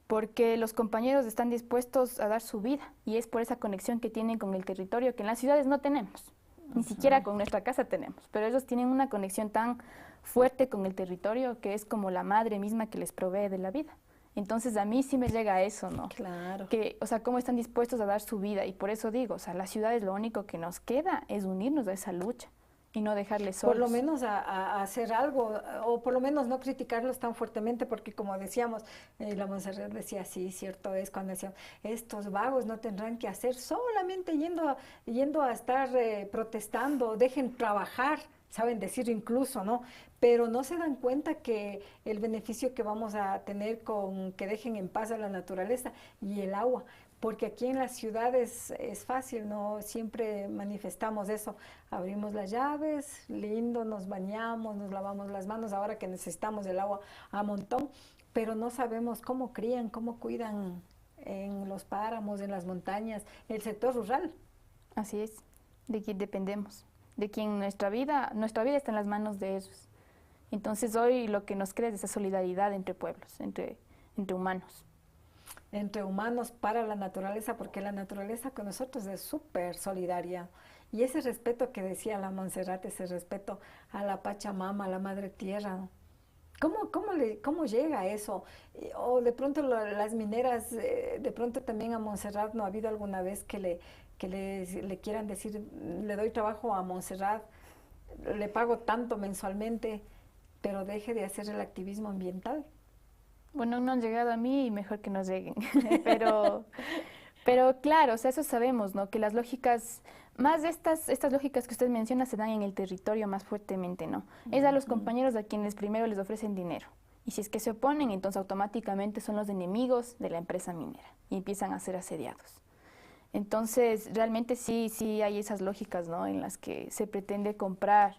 Porque los compañeros están dispuestos a dar su vida y es por esa conexión que tienen con el territorio que en las ciudades no tenemos. Ni siquiera con nuestra casa tenemos, pero ellos tienen una conexión tan fuerte con el territorio que es como la madre misma que les provee de la vida. Entonces a mí sí me llega eso, ¿no? Claro. Que, o sea, cómo están dispuestos a dar su vida y por eso digo, o sea, las ciudades lo único que nos queda es unirnos a esa lucha y no dejarles solos. Por lo menos a hacer algo, o por lo menos no criticarlos tan fuertemente, porque como decíamos, la Montserrat decía, sí, cierto es, cuando decían, estos vagos no tendrán que hacer, solamente yendo a estar protestando, dejen trabajar, saben decir incluso, ¿no? Pero no se dan cuenta que el beneficio que vamos a tener con que dejen en paz a la naturaleza y el agua. Porque aquí en las ciudades es fácil, ¿no? Siempre manifestamos eso. Abrimos las llaves, lindo, nos bañamos, nos lavamos las manos, ahora que necesitamos el agua a montón, pero no sabemos cómo crían, cómo cuidan en los páramos, en las montañas, el sector rural. Así es, de quien dependemos, de quien nuestra vida está en las manos de ellos. Entonces hoy lo que nos crea es esa solidaridad entre pueblos, entre humanos. Entre humanos para la naturaleza, porque la naturaleza con nosotros es súper solidaria. Y ese respeto que decía la Montserrat, ese respeto a la Pachamama, a la Madre Tierra, ¿no? ¿Cómo llega eso? O de pronto las mineras, de pronto también a Montserrat, ¿no ha habido alguna vez que le quieran decir, le doy trabajo a Montserrat, le pago tanto mensualmente, pero deje de hacer el activismo ambiental? Bueno, no han llegado a mí y mejor que nos lleguen. Pero claro, o sea, eso sabemos, ¿no? Que las lógicas, más de estas lógicas que usted menciona se dan en el territorio más fuertemente, ¿no? Es a los compañeros a quienes primero les ofrecen dinero. Y si es que se oponen, entonces automáticamente son los enemigos de la empresa minera y empiezan a ser asediados. Entonces, realmente sí hay esas lógicas, ¿no? En las que se pretende comprar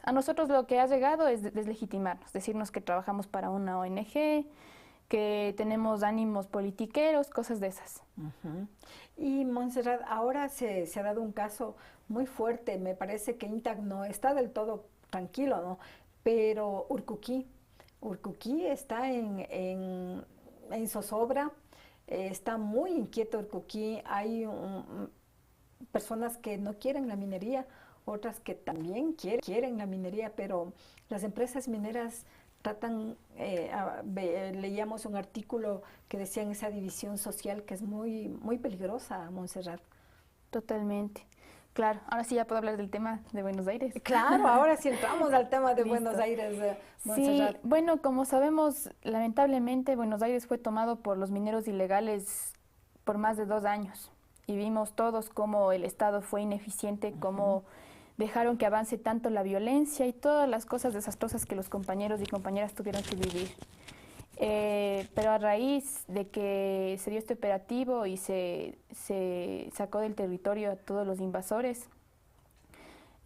a nosotros lo que ha llegado es deslegitimarnos, decirnos que trabajamos para una ONG, que tenemos ánimos politiqueros, cosas de esas. Y Montserrat, ahora se ha dado un caso muy fuerte, me parece que INTAC no está del todo tranquilo, ¿no? Pero Urcuquí está en zozobra, está muy inquieto Urcuquí, hay personas que no quieren la minería, otras que también quieren la minería, pero las empresas mineras tratan, leíamos un artículo que decía en esa división social que es muy, muy peligrosa, Montserrat. Totalmente. Claro, ahora sí ya puedo hablar del tema de Buenos Aires. Claro, ahora sí entramos al tema de Listo. Buenos Aires, Sí, Montserrat. bueno, como sabemos, lamentablemente Buenos Aires fue tomado por los mineros ilegales por más de 2 años y vimos todos cómo el Estado fue ineficiente, cómo dejaron que avance tanto la violencia y todas las cosas desastrosas que los compañeros y compañeras tuvieron que vivir. Pero a raíz de que se dio este operativo y se sacó del territorio a todos los invasores,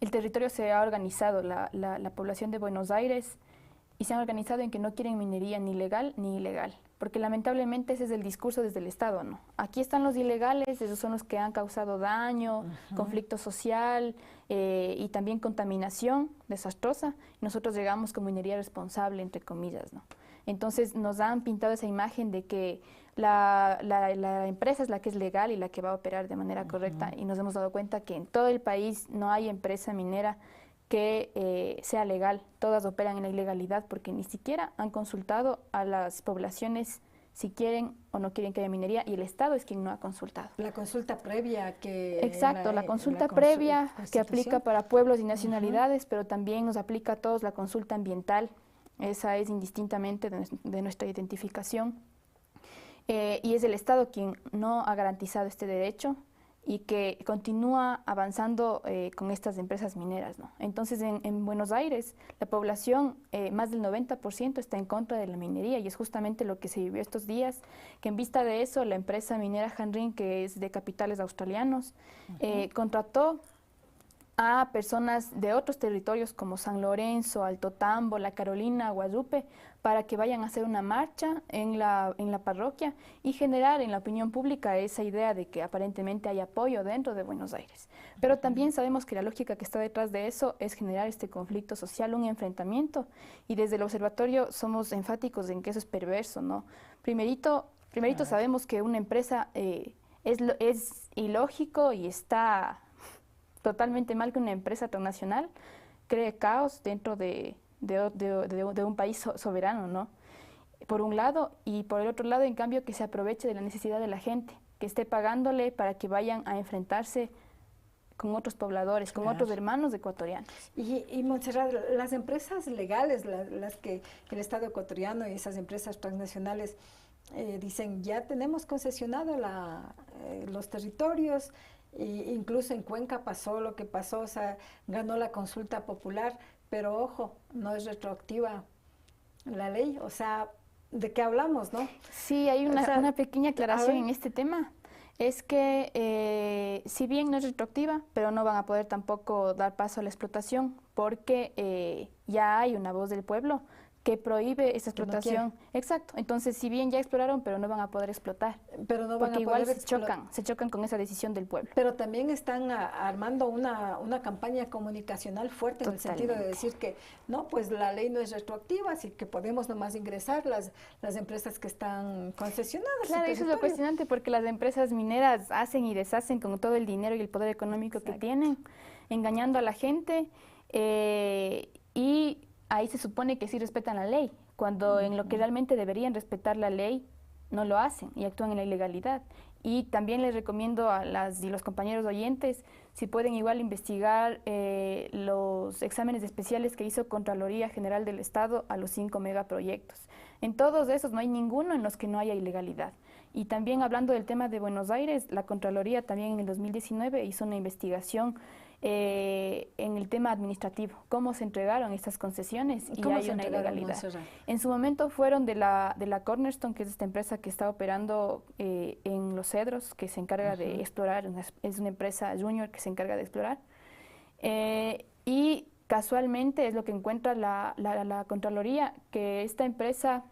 el territorio se ha organizado, la población de Buenos Aires, y se han organizado en que no quieren minería ni legal ni ilegal, porque lamentablemente ese es el discurso desde el Estado, ¿no? Aquí están los ilegales, esos son los que han causado daño, conflicto social y también contaminación desastrosa, y nosotros llegamos con minería responsable, entre comillas, ¿no? Entonces nos han pintado esa imagen de que la empresa es la que es legal y la que va a operar de manera correcta, y nos hemos dado cuenta que en todo el país no hay empresa minera que sea legal. Todas operan en la ilegalidad porque ni siquiera han consultado a las poblaciones si quieren o no quieren que haya minería, y el Estado es quien no ha consultado. La consulta previa que... Exacto, la consulta previa que aplica para pueblos y nacionalidades, pero también nos aplica a todos la consulta ambiental. Esa es indistintamente de nuestra identificación. Y es el Estado quien no ha garantizado este derecho y que continúa avanzando con estas empresas mineras, ¿no? Entonces, en Buenos Aires, la población, más del 90% está en contra de la minería, y es justamente lo que se vivió estos días, que en vista de eso, la empresa minera Hanrin, que es de capitales australianos, contrató a personas de otros territorios como San Lorenzo, Alto Tambo, La Carolina, Guadalupe, para que vayan a hacer una marcha en la parroquia y generar en la opinión pública esa idea de que aparentemente hay apoyo dentro de Buenos Aires. Pero también sabemos que la lógica que está detrás de eso es generar este conflicto social, un enfrentamiento, y desde el observatorio somos enfáticos en que eso es perverso, ¿no? Primerito sabemos que una empresa es ilógico y está totalmente mal que una empresa transnacional cree caos dentro de un país soberano, ¿no? Por un lado, y por el otro lado, en cambio, que se aproveche de la necesidad de la gente, que esté pagándole para que vayan a enfrentarse con otros pobladores, con otros hermanos ecuatorianos. Y Montserrat, las empresas legales, las que el Estado ecuatoriano y esas empresas transnacionales dicen, ya tenemos concesionado los territorios. Y incluso en Cuenca pasó lo que pasó, o sea, ganó la consulta popular, pero ojo, no es retroactiva la ley, o sea, ¿de qué hablamos, no? Sí, hay una pequeña aclaración en este tema. Es que si bien no es retroactiva, pero no van a poder tampoco dar paso a la explotación, porque ya hay una voz del pueblo que prohíbe esa explotación. Exacto. Entonces, si bien ya exploraron, pero no van a poder explotar. Pero no van a igual poder se chocan con esa decisión del pueblo. Pero también están armando una campaña comunicacional fuerte. Totalmente. En el sentido de decir que no, pues la ley no es retroactiva, así que podemos nomás ingresar las empresas que están concesionadas. Claro, eso es lo cuestionante, porque las empresas mineras hacen y deshacen con todo el dinero y el poder económico que tienen, engañando a la gente, y ahí se supone que sí respetan la ley, cuando en lo que realmente deberían respetar la ley no lo hacen y actúan en la ilegalidad. Y también les recomiendo a las y los compañeros oyentes, si pueden igual investigar los exámenes especiales que hizo Contraloría General del Estado a los 5 megaproyectos. En todos esos no hay ninguno en los que no haya ilegalidad. Y también hablando del tema de Buenos Aires, la Contraloría también en el 2019 hizo una investigación en el tema administrativo, cómo se entregaron estas concesiones y hay una ilegalidad. En su momento fueron de la Cornerstone, que es esta empresa que está operando en Los Cedros, que se encarga de explorar, es una empresa junior que se encarga de explorar, y casualmente es lo que encuentra la Contraloría, que esta empresa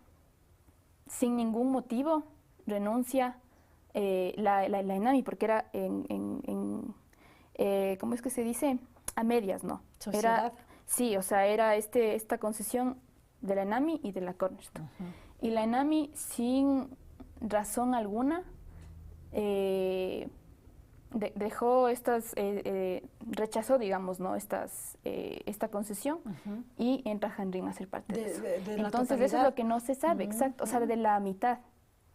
sin ningún motivo renuncia la ENAMI, porque era ¿cómo es que se dice? A medias, ¿no? ¿Sociedad? Sí, o sea, era esta concesión de la ENAMI y de la Cornerstone. Y la ENAMI, sin razón alguna, dejó rechazó, digamos, ¿no? Esta concesión, y entra Hanrin a ser parte de eso. Entonces, eso es lo que no se sabe, exacto, o sea, de la mitad,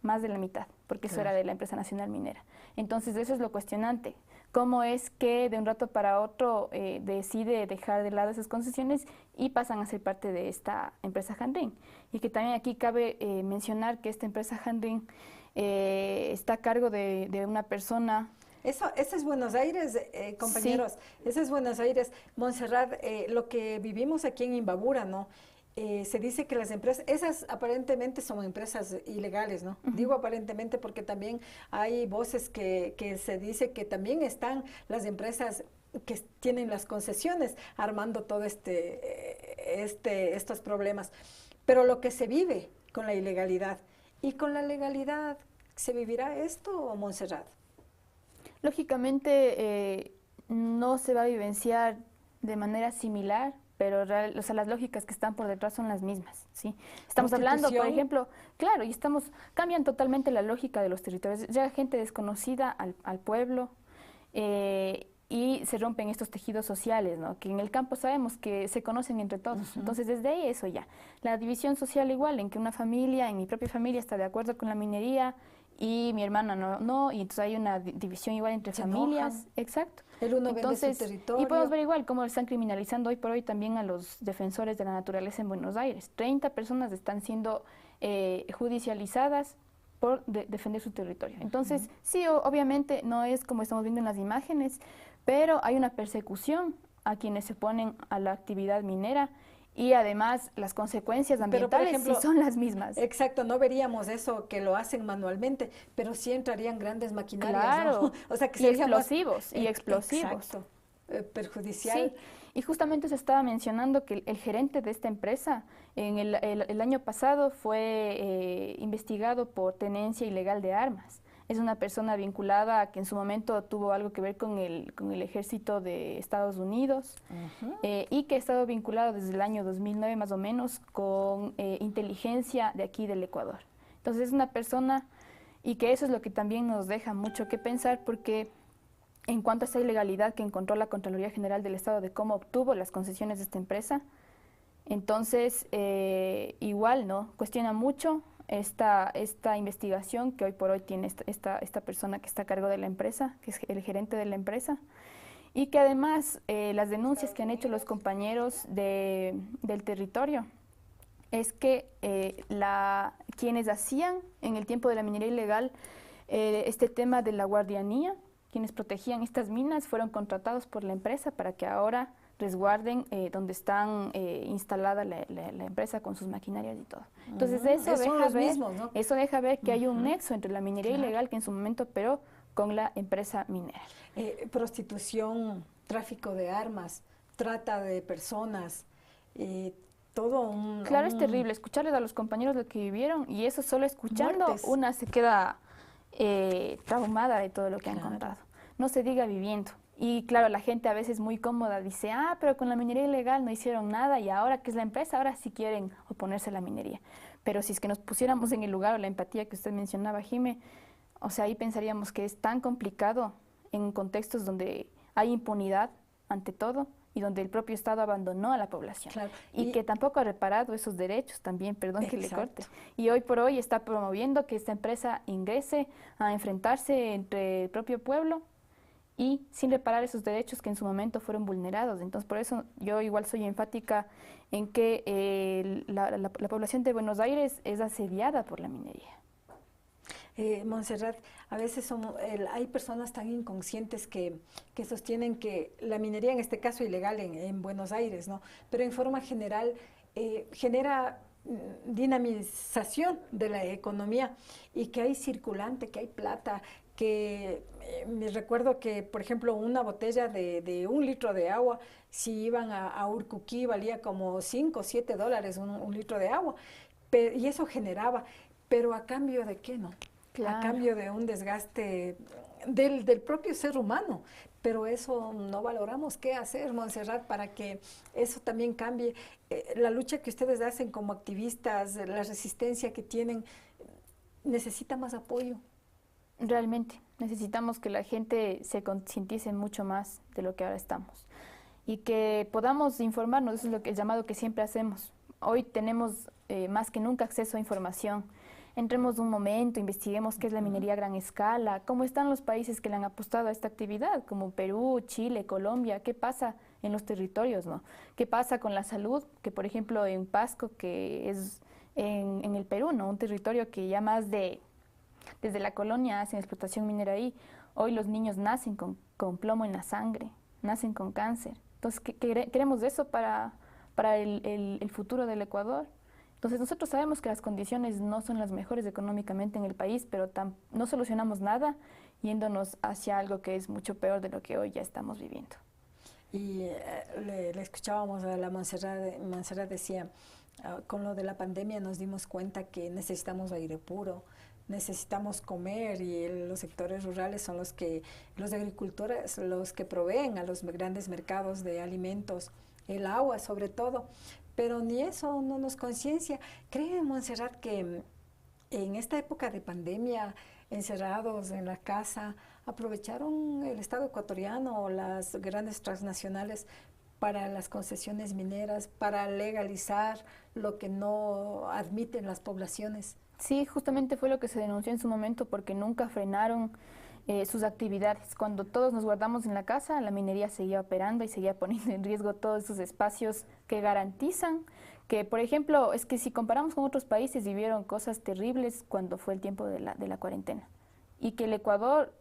más de la mitad, porque eso era de la empresa nacional minera. Entonces, eso es lo cuestionante. ¿Cómo es que de un rato para otro decide dejar de lado esas concesiones y pasan a ser parte de esta empresa Hanrin? Y que también aquí cabe mencionar que esta empresa Hanrin está a cargo de una persona. Eso es Buenos Aires, compañeros. Sí. Eso es Buenos Aires. Montserrat, lo que vivimos aquí en Imbabura, ¿no? Se dice que las empresas, esas aparentemente son empresas ilegales, ¿no? Digo aparentemente porque también hay voces que se dice que también están las empresas que tienen las concesiones armando todo estos problemas. Pero lo que se vive con la ilegalidad, ¿y con la legalidad se vivirá esto, Montserrat? Lógicamente no se va a vivenciar de manera similar, pero o sea, las lógicas que están por detrás son las mismas, ¿sí? Estamos hablando, por ejemplo, claro, y cambian totalmente la lógica de los territorios. Llega gente desconocida al pueblo, y se rompen estos tejidos sociales, ¿no? Que en el campo sabemos que se conocen entre todos. Entonces, desde ahí eso ya. La división social igual, en que una familia, en mi propia familia está de acuerdo con la minería y mi hermana no, y entonces hay una división igual entre Se familias. enojan. Exacto. El uno Entonces, vende su territorio. y podemos ver igual cómo están criminalizando hoy por hoy también a los defensores de la naturaleza en Buenos Aires. 30 personas están siendo judicializadas por defender su territorio. Entonces, sí, obviamente no es como estamos viendo en las imágenes, pero hay una persecución a quienes se oponen a la actividad minera y además las consecuencias ambientales ejemplo, sí son las mismas. Exacto, no veríamos eso que lo hacen manualmente, pero sí entrarían grandes maquinarias, Claro, ¿no? O sea, que y sería más, explosivos. Exacto, perjudicial. Sí, y justamente se estaba mencionando que el gerente de esta empresa en el año pasado fue investigado por tenencia ilegal de armas. Es una persona vinculada a que en su momento tuvo algo que ver con el ejército de Estados Unidos y que ha estado vinculado desde el año 2009 más o menos con inteligencia de aquí del Ecuador. Entonces es una persona y que eso es lo que también nos deja mucho que pensar porque en cuanto a esta ilegalidad que encontró la Contraloría General del Estado de cómo obtuvo las concesiones de esta empresa, entonces igual no cuestiona mucho esta investigación que hoy por hoy tiene esta persona que está a cargo de la empresa, que es el gerente de la empresa, y que además las denuncias que han hecho los compañeros del territorio es que quienes hacían en el tiempo de la minería ilegal este tema de la guardianía, quienes protegían estas minas, fueron contratados por la empresa para que ahora resguarden donde están instalada la empresa con sus maquinarias y todo. Entonces eso deja ver que hay un nexo entre la minería ilegal que en su momento operó con la empresa minera. Prostitución, tráfico de armas, trata de personas, todo un... Claro, es terrible escucharles a los compañeros lo que vivieron y eso solo escuchando muertes. Una se queda traumada de todo lo que han contado. No se diga viviendo. Y claro, la gente a veces muy cómoda dice, pero con la minería ilegal no hicieron nada y ahora que es la empresa, ahora sí quieren oponerse a la minería. Pero si es que nos pusiéramos en el lugar o la empatía que usted mencionaba, Jime, o sea, ahí pensaríamos que es tan complicado en contextos donde hay impunidad ante todo y donde el propio Estado abandonó a la población y que tampoco ha reparado esos derechos también, perdón que le corte. Y hoy por hoy está promoviendo que esta empresa ingrese a enfrentarse entre el propio pueblo y sin reparar esos derechos que en su momento fueron vulnerados. Entonces, por eso yo igual soy enfática en que la población de Buenos Aires es asediada por la minería. Montserrat, a veces hay personas tan inconscientes que sostienen que la minería, en este caso ilegal en Buenos Aires, ¿no? Pero en forma general genera dinamización de la economía y que hay circulante, que hay plata, que me recuerdo que, por ejemplo, una botella de 1 litro de agua, si iban a Urcuquí, valía como 5 o 7 dólares un litro de agua, y eso generaba, pero ¿a cambio de qué, no? Claro. A cambio de un desgaste del propio ser humano, pero eso no valoramos. ¿Qué hacer, Montserrat, para que eso también cambie? La lucha que ustedes hacen como activistas, la resistencia que tienen, necesita más apoyo. Realmente, necesitamos que la gente se concientice mucho más de lo que ahora estamos y que podamos informarnos, eso es el llamado que siempre hacemos. Hoy tenemos más que nunca acceso a información. Entremos un momento, investiguemos qué es la minería a gran escala, cómo están los países que le han apostado a esta actividad, como Perú, Chile, Colombia, qué pasa en los territorios, ¿no? ¿Qué pasa con la salud? Que por ejemplo en Pasco, que es en el Perú, ¿no? Un territorio que ya desde la colonia hacen explotación minera ahí, hoy los niños nacen con plomo en la sangre, nacen con cáncer. Entonces, queremos eso para el futuro del Ecuador. Entonces nosotros sabemos que las condiciones no son las mejores económicamente en el país, pero no solucionamos nada yéndonos hacia algo que es mucho peor de lo que hoy ya estamos viviendo. Y le escuchábamos a la Montserrat decía, con lo de la pandemia nos dimos cuenta que necesitamos aire puro, necesitamos comer y los sectores rurales son los agricultores, los que proveen a los grandes mercados de alimentos, el agua sobre todo. Pero ni eso no nos conciencia. ¿Cree, Montserrat, que en esta época de pandemia encerrados en la casa, aprovecharon el Estado ecuatoriano o las grandes transnacionales para las concesiones mineras, para legalizar lo que no admiten las poblaciones. Sí, justamente fue lo que se denunció en su momento porque nunca frenaron sus actividades. Cuando todos nos guardamos en la casa, la minería seguía operando y seguía poniendo en riesgo todos esos espacios que garantizan que, por ejemplo, es que si comparamos con otros países, vivieron cosas terribles cuando fue el tiempo de la cuarentena. Y que el Ecuador,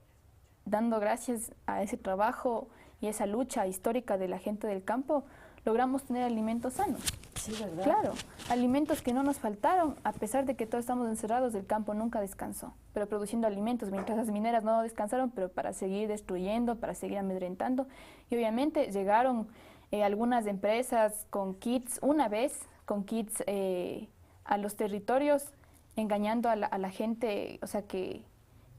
dando gracias a ese trabajo y esa lucha histórica de la gente del campo, logramos tener alimentos sanos. Sí, ¿verdad? Claro, alimentos que no nos faltaron, a pesar de que todos estamos encerrados, el campo nunca descansó, pero produciendo alimentos, mientras las mineras no descansaron, pero para seguir destruyendo, para seguir amedrentando. Y obviamente llegaron algunas empresas con kits, con kits a los territorios, engañando a la gente, o sea que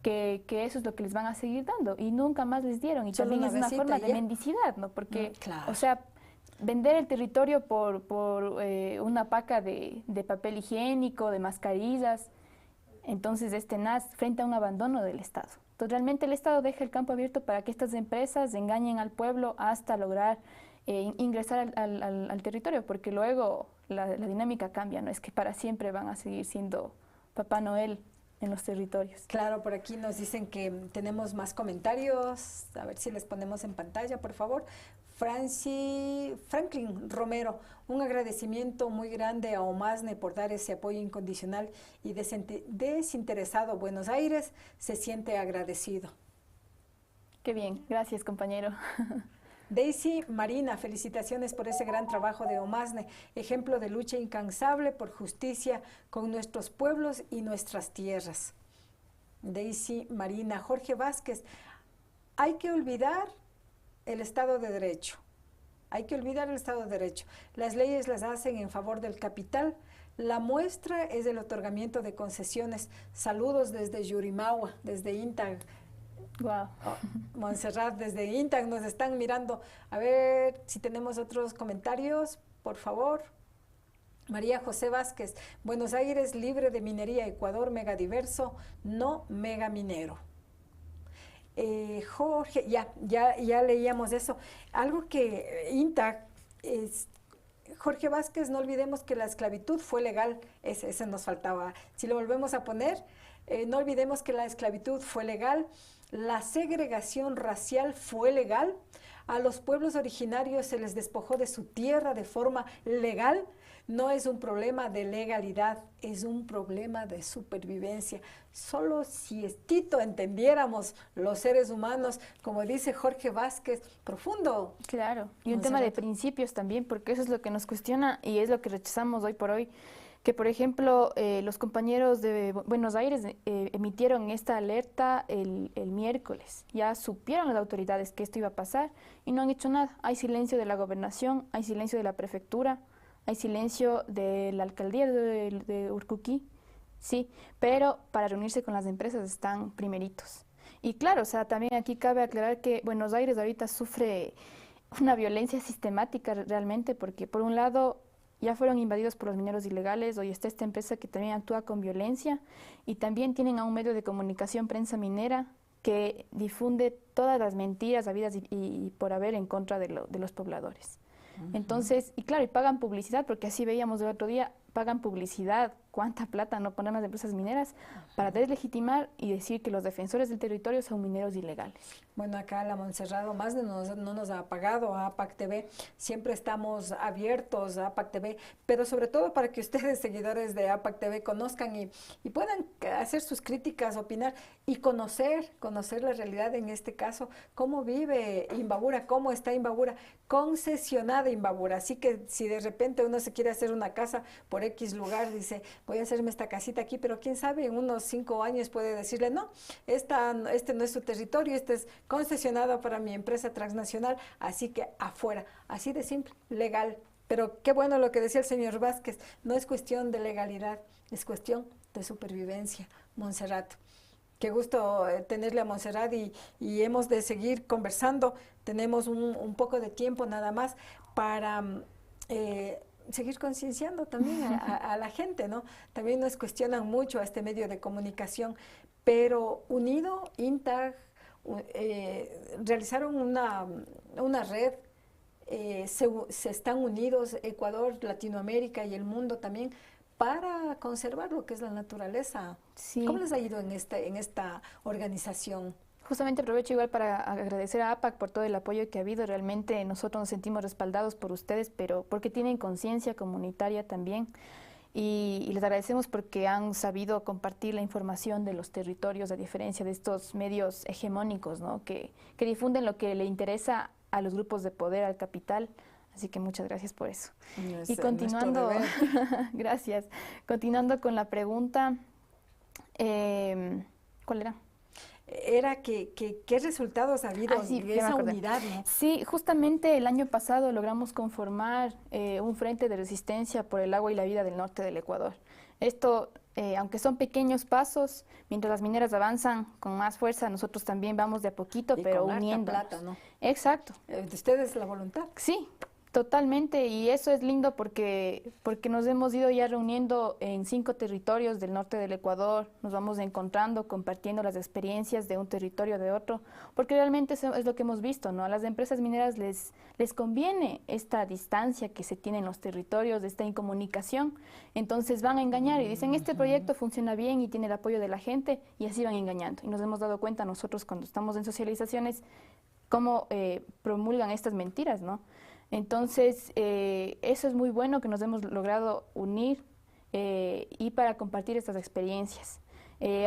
eso es lo que les van a seguir dando, y nunca más les dieron. Y Solo también es una forma ya. de mendicidad, ¿no? Porque, claro. o sea, vender el territorio por una paca de papel higiénico, de mascarillas, entonces nace frente a un abandono del Estado. Entonces realmente el Estado deja el campo abierto para que estas empresas engañen al pueblo hasta lograr ingresar al territorio, porque luego la dinámica cambia, no es que para siempre van a seguir siendo Papá Noel en los territorios. Claro, por aquí nos dicen que tenemos más comentarios, a ver si les ponemos en pantalla, por favor. Franklin Romero, un agradecimiento muy grande a Omasne por dar ese apoyo incondicional y desinteresado. Buenos Aires se siente agradecido. Qué bien, gracias compañero. Daisy Marina, felicitaciones por ese gran trabajo de Omasne, ejemplo de lucha incansable por justicia con nuestros pueblos y nuestras tierras. Daisy Marina. Jorge Vázquez, hay que olvidar el Estado de Derecho. Hay que olvidar el Estado de Derecho. Las leyes las hacen en favor del capital. La muestra es el otorgamiento de concesiones. Saludos desde Yurimaua, desde Intag. Wow. Montserrat, desde Intag nos están mirando. A ver si tenemos otros comentarios, por favor. María José Vázquez, Buenos Aires libre de minería, Ecuador megadiverso, no megaminero. Jorge, ya leíamos eso. Algo que Intag, Jorge Vázquez, no olvidemos que la esclavitud fue legal, ese nos faltaba. Si lo volvemos a poner, no olvidemos que la esclavitud fue legal, la segregación racial fue legal, a los pueblos originarios se les despojó de su tierra de forma legal. No es un problema de legalidad, es un problema de supervivencia. Solo si entendiéramos los seres humanos, como dice Jorge Vázquez, profundo. Claro, y un tema de principios también, porque eso es lo que nos cuestiona y es lo que rechazamos hoy por hoy. Que, por ejemplo, los compañeros de Buenos Aires emitieron esta alerta el miércoles. Ya supieron las autoridades que esto iba a pasar y no han hecho nada. Hay silencio de la gobernación, hay silencio de la prefectura, hay silencio de la alcaldía de Urcuquí, sí, pero para reunirse con las empresas están primeritos. Y claro, o sea, también aquí cabe aclarar que Buenos Aires ahorita sufre una violencia sistemática realmente, porque por un lado ya fueron invadidos por los mineros ilegales, hoy está esta empresa que también actúa con violencia y también tienen a un medio de comunicación, Prensa Minera, que difunde todas las mentiras habidas y por haber en contra de los pobladores. Entonces, y claro, y pagan publicidad, porque así veíamos el otro día, pagan publicidad, cuánta plata no ponen las empresas mineras para deslegitimar y decir que los defensores del territorio son mineros ilegales. Bueno, acá la Montserrat Omasne no nos ha pagado a APAC TV, siempre estamos abiertos a APAC TV, pero sobre todo para que ustedes, seguidores de APAC TV, conozcan y puedan hacer sus críticas, opinar y conocer la realidad, en este caso, cómo vive Imbabura, cómo está Imbabura, concesionada Imbabura. Así que si de repente uno se quiere hacer una casa por X lugar, dice, voy a hacerme esta casita aquí, pero quién sabe, en unos 5 años puede decirle, no, este no es su territorio, este es concesionado para mi empresa transnacional, así que afuera, así de simple, legal. Pero qué bueno lo que decía el señor Vázquez, no es cuestión de legalidad, es cuestión de supervivencia. Montserrat, qué gusto tenerle a Montserrat y hemos de seguir conversando, tenemos un poco de tiempo nada más para seguir concienciando también a la gente, ¿no? También nos cuestionan mucho a este medio de comunicación, pero unido, INTAG, realizaron una red, se están unidos Ecuador, Latinoamérica y el mundo también para conservar lo que es la naturaleza. Sí. ¿Cómo les ha ido en esta organización? Justamente aprovecho igual para agradecer a APAC por todo el apoyo que ha habido. Realmente nosotros nos sentimos respaldados por ustedes, pero porque tienen conciencia comunitaria también. Y les agradecemos porque han sabido compartir la información de los territorios, a diferencia de estos medios hegemónicos, ¿no? que difunden lo que le interesa a los grupos de poder, al capital. Así que muchas gracias por eso. Y continuando, gracias. Continuando con la pregunta, ¿cuál era? Era ¿qué resultados ha habido de esa unidad, ¿no? Sí, justamente el año pasado logramos conformar un frente de resistencia por el agua y la vida del norte del Ecuador. Esto, aunque son pequeños pasos, mientras las mineras avanzan con más fuerza, nosotros también vamos de a poquito, y pero con uniéndonos. plata, ¿no? Exacto. ¿De ustedes la voluntad? Sí. Totalmente, y eso es lindo porque nos hemos ido ya reuniendo en 5 territorios del norte del Ecuador, nos vamos encontrando, compartiendo las experiencias de un territorio de otro, porque realmente eso es lo que hemos visto, ¿no? A las empresas mineras les conviene esta distancia que se tiene en los territorios, esta incomunicación, entonces van a engañar y dicen, este proyecto funciona bien y tiene el apoyo de la gente, y así van engañando. Y nos hemos dado cuenta nosotros cuando estamos en socializaciones cómo promulgan estas mentiras, ¿no? Entonces, eso es muy bueno que nos hemos logrado unir y para compartir estas experiencias.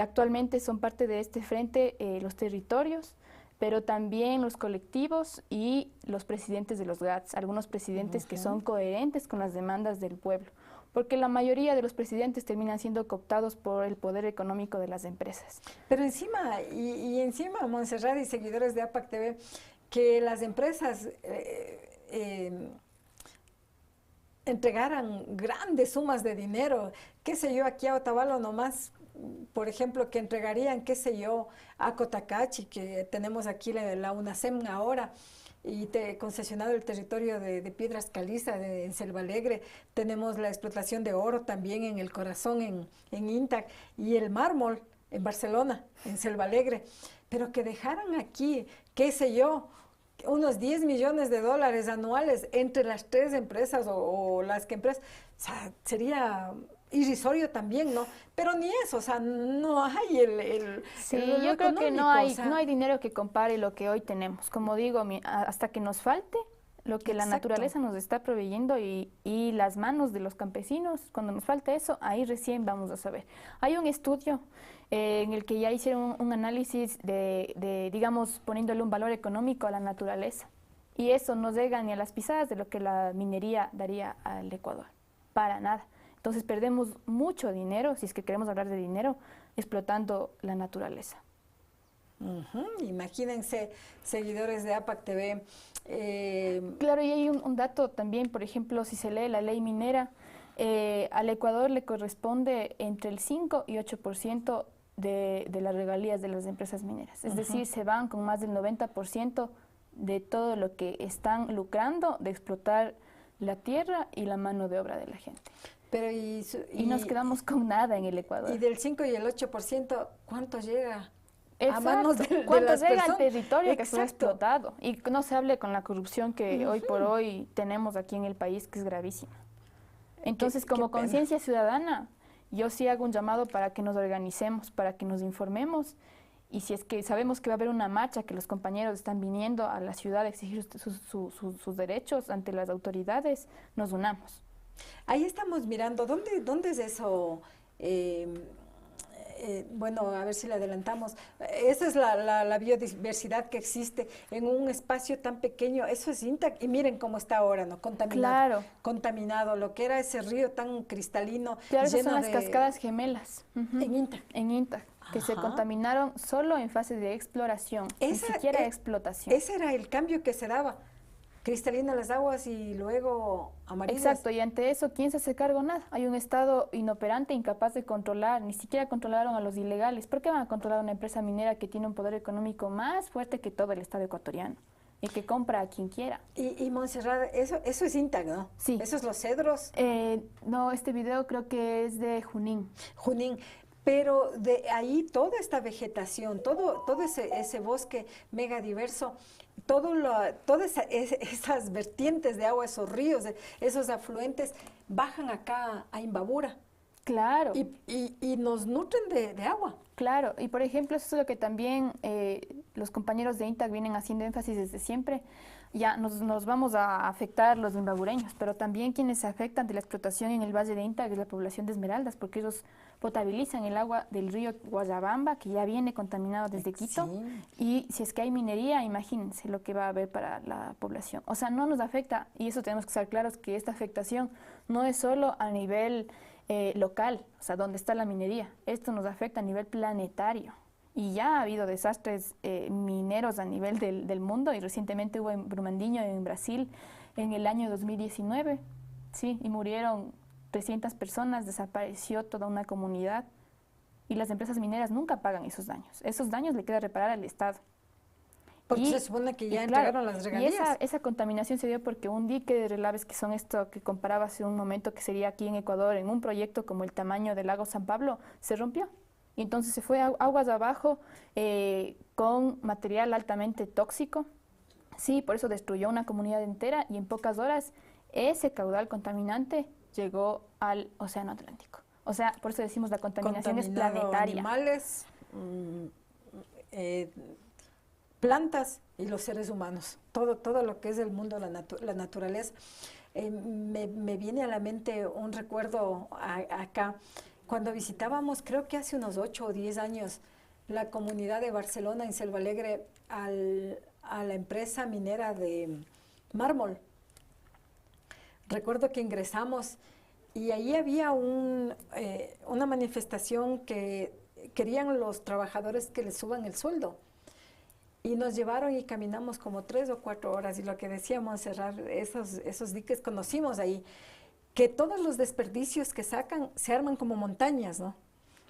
Actualmente son parte de este frente los territorios, pero también los colectivos y los presidentes de los GATS, algunos presidentes que son coherentes con las demandas del pueblo, porque la mayoría de los presidentes terminan siendo cooptados por el poder económico de las empresas. Pero encima, y encima, Montserrat y seguidores de APAC TV, que las empresas entregaran grandes sumas de dinero, qué sé yo, aquí a Otavalo nomás, por ejemplo, que entregarían, qué sé yo, a Cotacachi, que tenemos aquí la UNACEM ahora, y concesionado el territorio de Piedras Caliza, en Selva Alegre, tenemos la explotación de oro también en El Corazón, en INTAC, y el mármol en Barcelona, en Selva Alegre, pero que dejaran aquí, qué sé yo, unos 10 millones de dólares anuales entre las 3 empresas o las que empresas, o sea, sería irrisorio también, ¿no? Pero ni eso, o sea, no hay Sí, el yo creo que no hay, o sea, no hay dinero que compare lo que hoy tenemos. Como digo, hasta que nos falte lo que la naturaleza nos está proveyendo y las manos de los campesinos, cuando nos falte eso, ahí recién vamos a saber. Hay un estudio en el que ya hicieron un análisis de, digamos, poniéndole un valor económico a la naturaleza. Y eso no llega ni a las pisadas de lo que la minería daría al Ecuador, para nada. Entonces perdemos mucho dinero, si es que queremos hablar de dinero, explotando la naturaleza. Imagínense, seguidores de APAC TV. Claro, y hay un dato también, por ejemplo, si se lee la ley minera, al Ecuador le corresponde entre el 5 y 8% de las regalías de las empresas mineras. Es decir, se van con más del 90% de todo lo que están lucrando de explotar la tierra y la mano de obra de la gente. Pero y nos quedamos con nada en el Ecuador. Y del 5 y el 8%, ¿cuánto llega? Exacto. A manos de ¿Cuánto las llega al personas? territorio que fue explotado? Y no se hable con la corrupción que hoy por hoy tenemos aquí en el país, que es gravísima. Entonces, como conciencia ciudadana, yo sí hago un llamado para que nos organicemos, para que nos informemos, y si es que sabemos que va a haber una marcha, que los compañeros están viniendo a la ciudad a exigir sus derechos ante las autoridades, nos unamos. Ahí estamos mirando, ¿dónde es eso? Bueno, a ver si le adelantamos. Esa es la biodiversidad que existe en un espacio tan pequeño. Eso es INTAC. Y miren cómo está ahora, ¿no? Contaminado. Claro. Contaminado. Lo que era ese río tan cristalino. Claro, esas lleno son las cascadas gemelas. En INTAC. En INTAC, que se contaminaron solo en fase de exploración, ni siquiera explotación. Ese era el cambio que se daba. Cristalinas las aguas y luego amarillas. Exacto, y ante eso, ¿quién se hace cargo? Nada. Hay un Estado inoperante, incapaz de controlar, ni siquiera controlaron a los ilegales. ¿Por qué van a controlar a una empresa minera que tiene un poder económico más fuerte que todo el Estado ecuatoriano? y que compra a quien quiera. Y Montserrat, eso es Intag, ¿no? Sí. Esos los cedros. No, este video creo que es de Junín. Junín. Pero de ahí toda esta vegetación, todo ese bosque mega diverso, todas esas vertientes de agua, esos ríos, esos afluentes, bajan acá a Imbabura. Claro. Y nos nutren de agua. Claro, y por ejemplo, eso es lo que también los compañeros de INTAC vienen haciendo énfasis desde siempre. Ya nos vamos a afectar los imbabureños, pero también quienes se afectan de la explotación en el valle de INTAC es la población de Esmeraldas, porque ellos potabilizan el agua del río Guayabamba, que ya viene contaminado desde Quito, y si es que hay minería, imagínense lo que va a haber para la población. O sea, no nos afecta, y eso tenemos que estar claros, que esta afectación no es solo a nivel local, o sea, donde está la minería. Esto nos afecta a nivel planetario. Y ya ha habido desastres mineros a nivel del mundo, y recientemente hubo en Brumadinho, en Brasil, en el año 2019, sí, y murieron 300 personas, desapareció toda una comunidad, y las empresas mineras nunca pagan esos daños. Esos daños le queda reparar al Estado. Porque se supone que ya entregaron las regalías. Y esa contaminación se dio porque un dique de relaves, que son esto que comparaba hace un momento, que sería aquí en Ecuador, en un proyecto como el tamaño del lago San Pablo, se rompió. Y entonces se fue aguas abajo con material altamente tóxico. Sí, por eso destruyó una comunidad entera, y en pocas horas ese caudal contaminante llegó al Océano Atlántico. O sea, por eso decimos la contaminación es planetaria. Animales, plantas y los seres humanos, todo lo que es el mundo, la naturaleza. Me viene a la mente un recuerdo acá, cuando visitábamos, creo que hace unos 8 o 10 años, la comunidad de Barcelona, en Selva Alegre, a la empresa minera de mármol. Recuerdo que ingresamos y ahí había una manifestación que querían los trabajadores que les suban el sueldo. Y nos llevaron y caminamos como 3 o 4 horas, y lo que decíamos, cerrar esos diques, conocimos ahí que todos los desperdicios que sacan se arman como montañas, ¿no?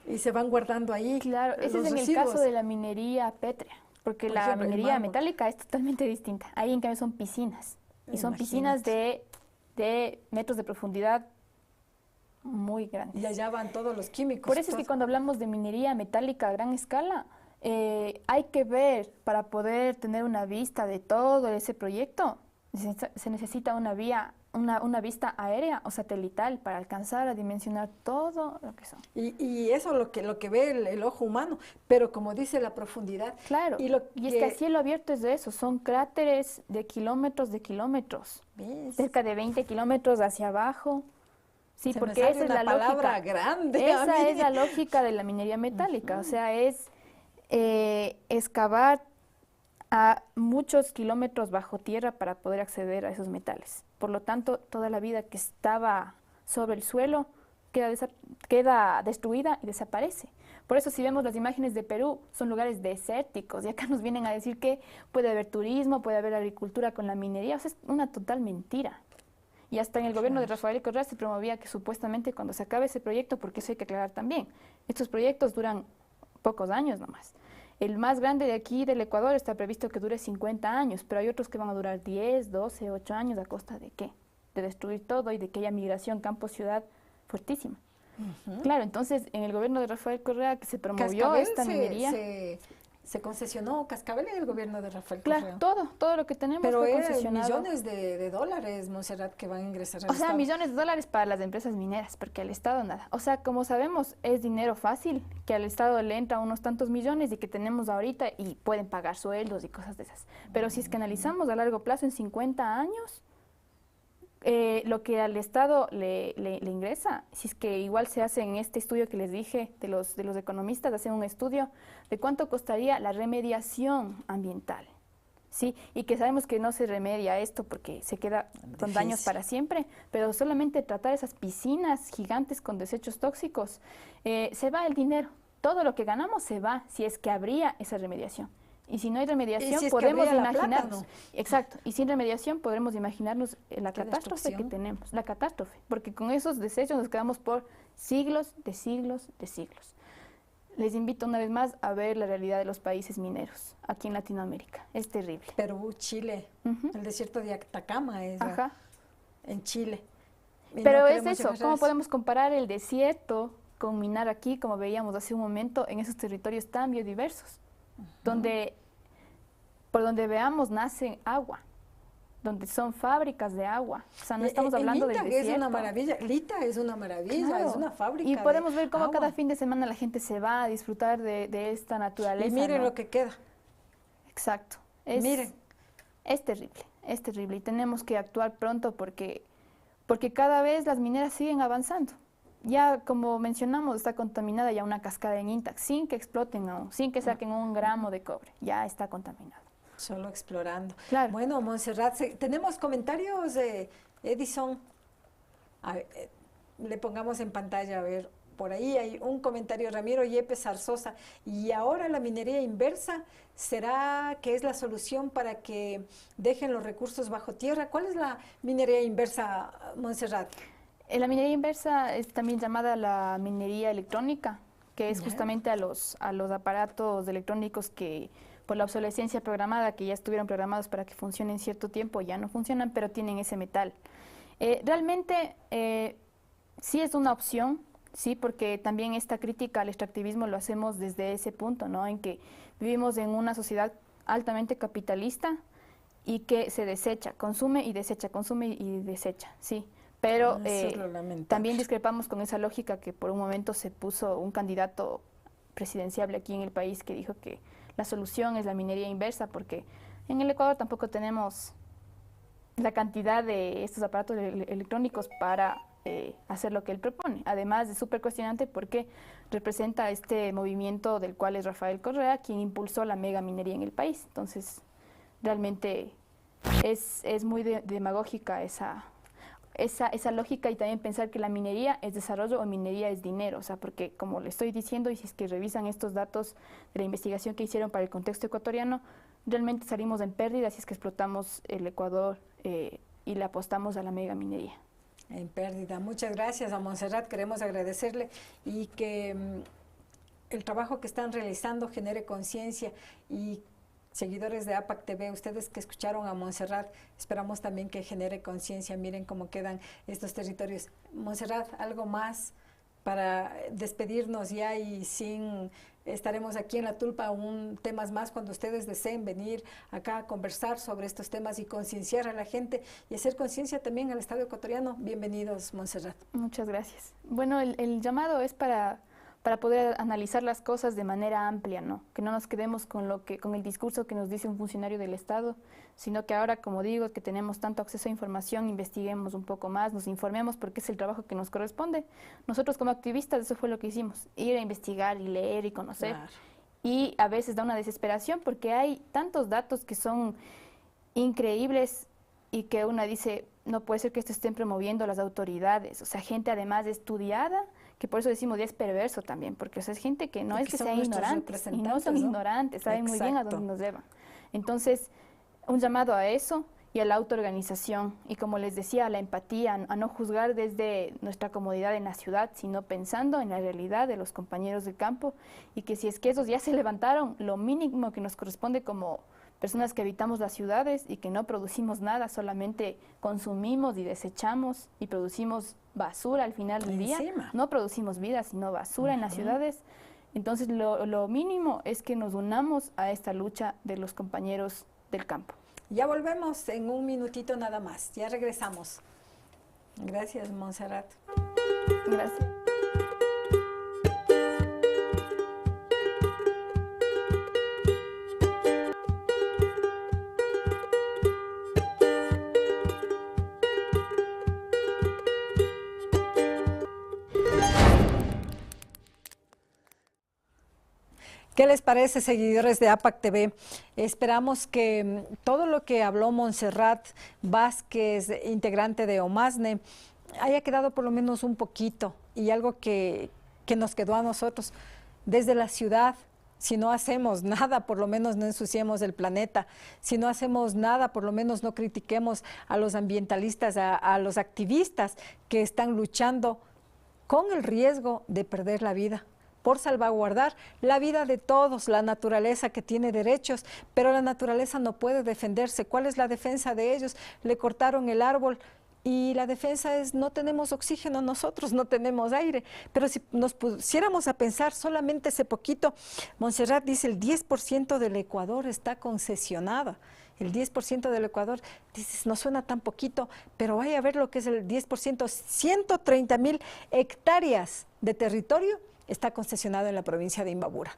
Y se van guardando ahí. Claro, ese es en el caso de la minería pétrea, porque la minería metálica es totalmente distinta. Ahí en cambio son piscinas, y son piscinas de metros de profundidad muy grandes. Y allá van todos los químicos. Por eso es que cuando hablamos de minería metálica a gran escala, hay que ver, para poder tener una vista de todo ese proyecto, se necesita una vista aérea o satelital para alcanzar a dimensionar todo lo que son. Y eso lo que ve el ojo humano, pero como dice, la profundidad. Claro, y es que a cielo abierto es de eso, son cráteres de kilómetros, ¿ves? Cerca de 20 kilómetros hacia abajo. Sí, porque esa es la palabra lógica. Grande. Esa es la lógica de la minería metálica, o sea, es excavar a muchos kilómetros bajo tierra para poder acceder a esos metales. Por lo tanto, toda la vida que estaba sobre el suelo queda destruida y desaparece. Por eso, si vemos las imágenes de Perú, son lugares desérticos, y acá nos vienen a decir que puede haber turismo, puede haber agricultura con la minería. O sea, es una total mentira. Y hasta en el gobierno de Rafael Correa se promovía que supuestamente cuando se acabe ese proyecto, porque eso hay que aclarar también, estos proyectos duran pocos años nomás. El más grande de aquí, del Ecuador, está previsto que dure 50 años, pero hay otros que van a durar 10, 12, 8 años. ¿A costa de qué? De destruir todo y de que haya migración campo-ciudad fuertísima. Claro, entonces en el gobierno de Rafael Correa, que se promovió esta minería. Se concesionó Cascabel en el gobierno de Rafael Correa. Claro, todo lo que tenemos pero fue concesionado. Millones de dólares, Montserrat, que van a ingresar al Estado. Estado. Millones de dólares para las empresas mineras, porque al Estado nada. O sea, como sabemos, es dinero fácil, que al Estado le entra unos tantos millones y que tenemos ahorita, y pueden pagar sueldos y cosas de esas. Pero si es que analizamos a largo plazo, en 50 años, lo que al Estado le ingresa, si es que igual se hace en este estudio que les dije de los economistas, hacen un estudio de cuánto costaría la remediación ambiental, ¿sí? Y que sabemos que no se remedia esto porque se queda con daños para siempre, pero solamente tratar esas piscinas gigantes con desechos tóxicos, se va el dinero. Todo lo que ganamos se va si es que habría esa remediación. Y si no hay remediación, si podemos imaginarnos. Exacto. Y sin remediación podremos imaginarnos la catástrofe que tenemos. La catástrofe. Porque con esos desechos nos quedamos por siglos de siglos de siglos. les invito una vez más a ver la realidad de los países mineros aquí en Latinoamérica. Es terrible. Perú, Chile, el desierto de Atacama es en Chile. Y pero no es queremos eso, llegar a ¿cómo podemos comparar el desierto con minar aquí, como veíamos hace un momento, en esos territorios tan biodiversos, por donde veamos nace agua, donde son fábricas de agua? O sea, no estamos hablando del desierto. Es una maravilla, Lita es una maravilla, Claro. es una fábrica. Y podemos ver cómo agua. cada fin de semana la gente se va a disfrutar de esta naturaleza. Y miren ¿no? lo que queda. Exacto. Miren. Es terrible y tenemos que actuar pronto porque cada vez las mineras siguen avanzando. Ya como mencionamos, está contaminada ya una cascada en Intac, sin que exploten aún, sin que saquen 1 gramo de cobre, ya está contaminado. Solo explorando. Claro. Bueno, Montserrat, tenemos comentarios de Edison. A ver, le pongamos en pantalla, a ver, por ahí hay un comentario, Ramiro Yepes Zarzosa. Y ahora la minería inversa, ¿será que es la solución para que dejen los recursos bajo tierra? ¿Cuál es la minería inversa, Montserrat? La minería inversa es también llamada la minería electrónica, que es justamente a los aparatos electrónicos que por la obsolescencia programada, que ya estuvieron programados para que funcionen cierto tiempo, ya no funcionan, pero tienen ese metal. Realmente sí es una opción, sí, porque también esta crítica al extractivismo lo hacemos desde ese punto, ¿no? En que vivimos en una sociedad altamente capitalista y que se desecha, consume y desecha, sí. Pero también discrepamos con esa lógica que por un momento se puso un candidato presidenciable aquí en el país que dijo que la solución es la minería inversa, porque en el Ecuador tampoco tenemos la cantidad de estos aparatos electrónicos para hacer lo que él propone. Además es súper cuestionante porque representa este movimiento del cual es Rafael Correa quien impulsó la mega minería en el país. Entonces realmente es muy demagógica esa lógica, y también pensar que la minería es desarrollo o minería es dinero, o sea, porque como le estoy diciendo, y si es que revisan estos datos de la investigación que hicieron para el contexto ecuatoriano, realmente salimos en pérdida si es que explotamos el Ecuador y le apostamos a la mega minería. En pérdida. Muchas gracias a Montserrat, queremos agradecerle y que el trabajo que están realizando genere conciencia. Y seguidores de APAC TV, ustedes que escucharon a Montserrat, esperamos también que genere conciencia. Miren cómo quedan estos territorios. Montserrat, algo más para despedirnos ya, y estaremos aquí en La Tulpa temas más cuando ustedes deseen venir acá a conversar sobre estos temas y concienciar a la gente y hacer conciencia también al Estado ecuatoriano. Bienvenidos, Montserrat. Muchas gracias. Bueno, el llamado es para poder analizar las cosas de manera amplia, ¿no? Que no nos quedemos con el discurso que nos dice un funcionario del Estado, sino que ahora, como digo, que tenemos tanto acceso a información, investiguemos un poco más, nos informemos, porque es el trabajo que nos corresponde. Nosotros como activistas eso fue lo que hicimos, ir a investigar y leer y conocer. Claro. Y a veces da una desesperación porque hay tantos datos que son increíbles y que una dice, no puede ser que esto estén promoviendo las autoridades, o sea, gente además estudiada, que por eso decimos ya es perverso también, porque o sea, es gente que no es que sean ignorantes, y no son ignorantes, saben muy bien a dónde nos llevan. Entonces, un llamado a eso y a la autoorganización, y como les decía, a la empatía, a no juzgar desde nuestra comodidad en la ciudad, sino pensando en la realidad de los compañeros del campo, y que si es que esos ya se levantaron, lo mínimo que nos corresponde como personas que habitamos las ciudades y que no producimos nada, solamente consumimos y desechamos y producimos basura al final del día. No producimos vida, sino basura en las ciudades. Entonces lo mínimo es que nos unamos a esta lucha de los compañeros del campo. Ya volvemos en un minutito nada más, ya regresamos. Gracias, Montserrat. Gracias. ¿Qué les parece, seguidores de APAC TV? Esperamos que todo lo que habló Montserrat Vázquez, integrante de OMASNE, haya quedado por lo menos un poquito, y algo que nos quedó a nosotros. Desde la ciudad, si no hacemos nada, por lo menos no ensuciemos el planeta. Si no hacemos nada, por lo menos no critiquemos a los ambientalistas, a los activistas que están luchando con el riesgo de perder la vida, por salvaguardar la vida de todos, la naturaleza que tiene derechos, pero la naturaleza no puede defenderse. ¿Cuál es la defensa de ellos? Le cortaron el árbol. Y la defensa es, no tenemos oxígeno nosotros, no tenemos aire. Pero si nos pusiéramos a pensar solamente ese poquito, Montserrat dice el 10% del Ecuador está concesionado. El 10% del Ecuador, dices, no suena tan poquito, pero vaya a ver lo que es el 10%, 130.000 hectáreas de territorio está concesionado en la provincia de Imbabura.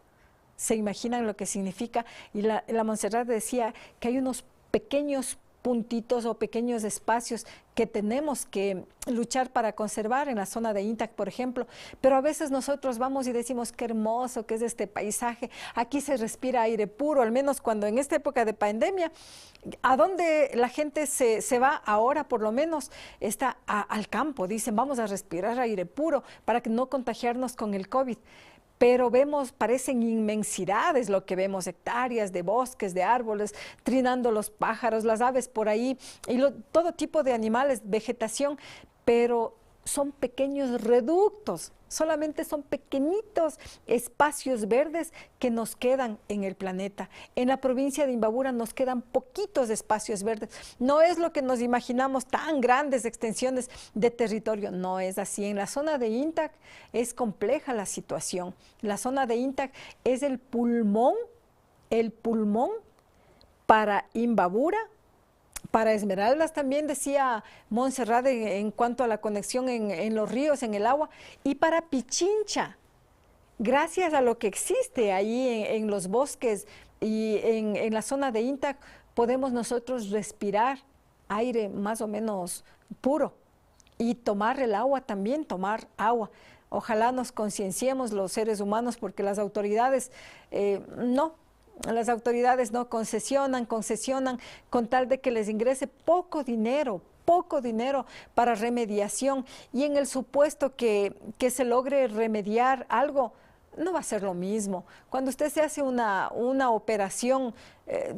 ¿Se imaginan lo que significa? Y la Montserrat decía que hay unos pequeños puntitos o pequeños espacios que tenemos que luchar para conservar en la zona de Intac, por ejemplo, pero a veces nosotros vamos y decimos qué hermoso que es este paisaje, aquí se respira aire puro, al menos cuando en esta época de pandemia, a donde la gente se va ahora por lo menos está al campo, dicen vamos a respirar aire puro para que no contagiarnos con el COVID. Pero vemos, parecen inmensidades lo que vemos, hectáreas de bosques, de árboles, trinando los pájaros, las aves por ahí, y todo tipo de animales, vegetación, pero son pequeños reductos, solamente son pequeñitos espacios verdes que nos quedan en el planeta. En la provincia de Imbabura nos quedan poquitos espacios verdes. No es lo que nos imaginamos, tan grandes extensiones de territorio. No es así. En la zona de Intac es compleja la situación. La zona de Intac es el pulmón para Imbabura, para Esmeraldas también, decía Montserrat en cuanto a la conexión en los ríos, en el agua, y para Pichincha, gracias a lo que existe ahí en los bosques y en la zona de Intac, podemos nosotros respirar aire más o menos puro y tomar el agua también, tomar agua. Ojalá nos concienciemos los seres humanos porque las autoridades Las autoridades no concesionan con tal de que les ingrese poco dinero para remediación, y en el supuesto que se logre remediar algo, no va a ser lo mismo. Cuando usted se hace una operación,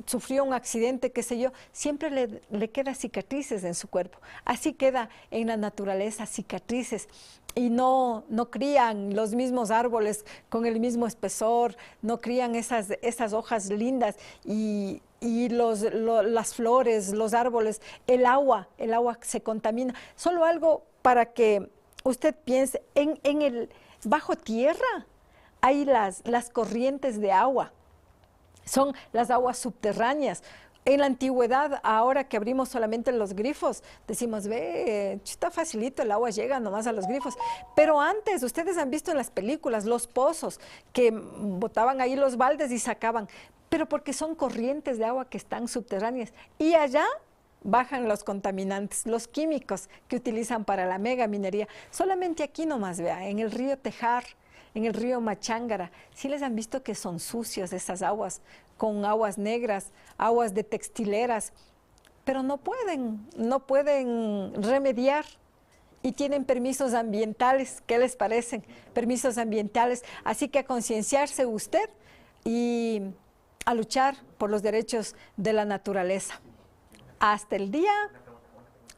sufrió un accidente, qué sé yo, siempre le queda cicatrices en su cuerpo. Así queda en la naturaleza, cicatrices. Y no crían los mismos árboles con el mismo espesor, no crían esas hojas lindas y las flores, los árboles, el agua se contamina. Solo algo para que usted piense, en el bajo tierra hay las corrientes de agua, son las aguas subterráneas. En la antigüedad, ahora que abrimos solamente los grifos, decimos, ve, está facilito, el agua llega nomás a los grifos. Pero antes, ustedes han visto en las películas los pozos que botaban ahí los baldes y sacaban, pero porque son corrientes de agua que están subterráneas. Y allá bajan los contaminantes, los químicos que utilizan para la mega minería. Solamente aquí nomás, vea, en el río Tejar, en el río Machángara, sí les han visto que son sucias esas aguas, con aguas negras, aguas de textileras, pero no pueden remediar y tienen permisos ambientales. ¿Qué les parecen? Permisos ambientales. Así que a concienciarse usted y a luchar por los derechos de la naturaleza. Hasta el día,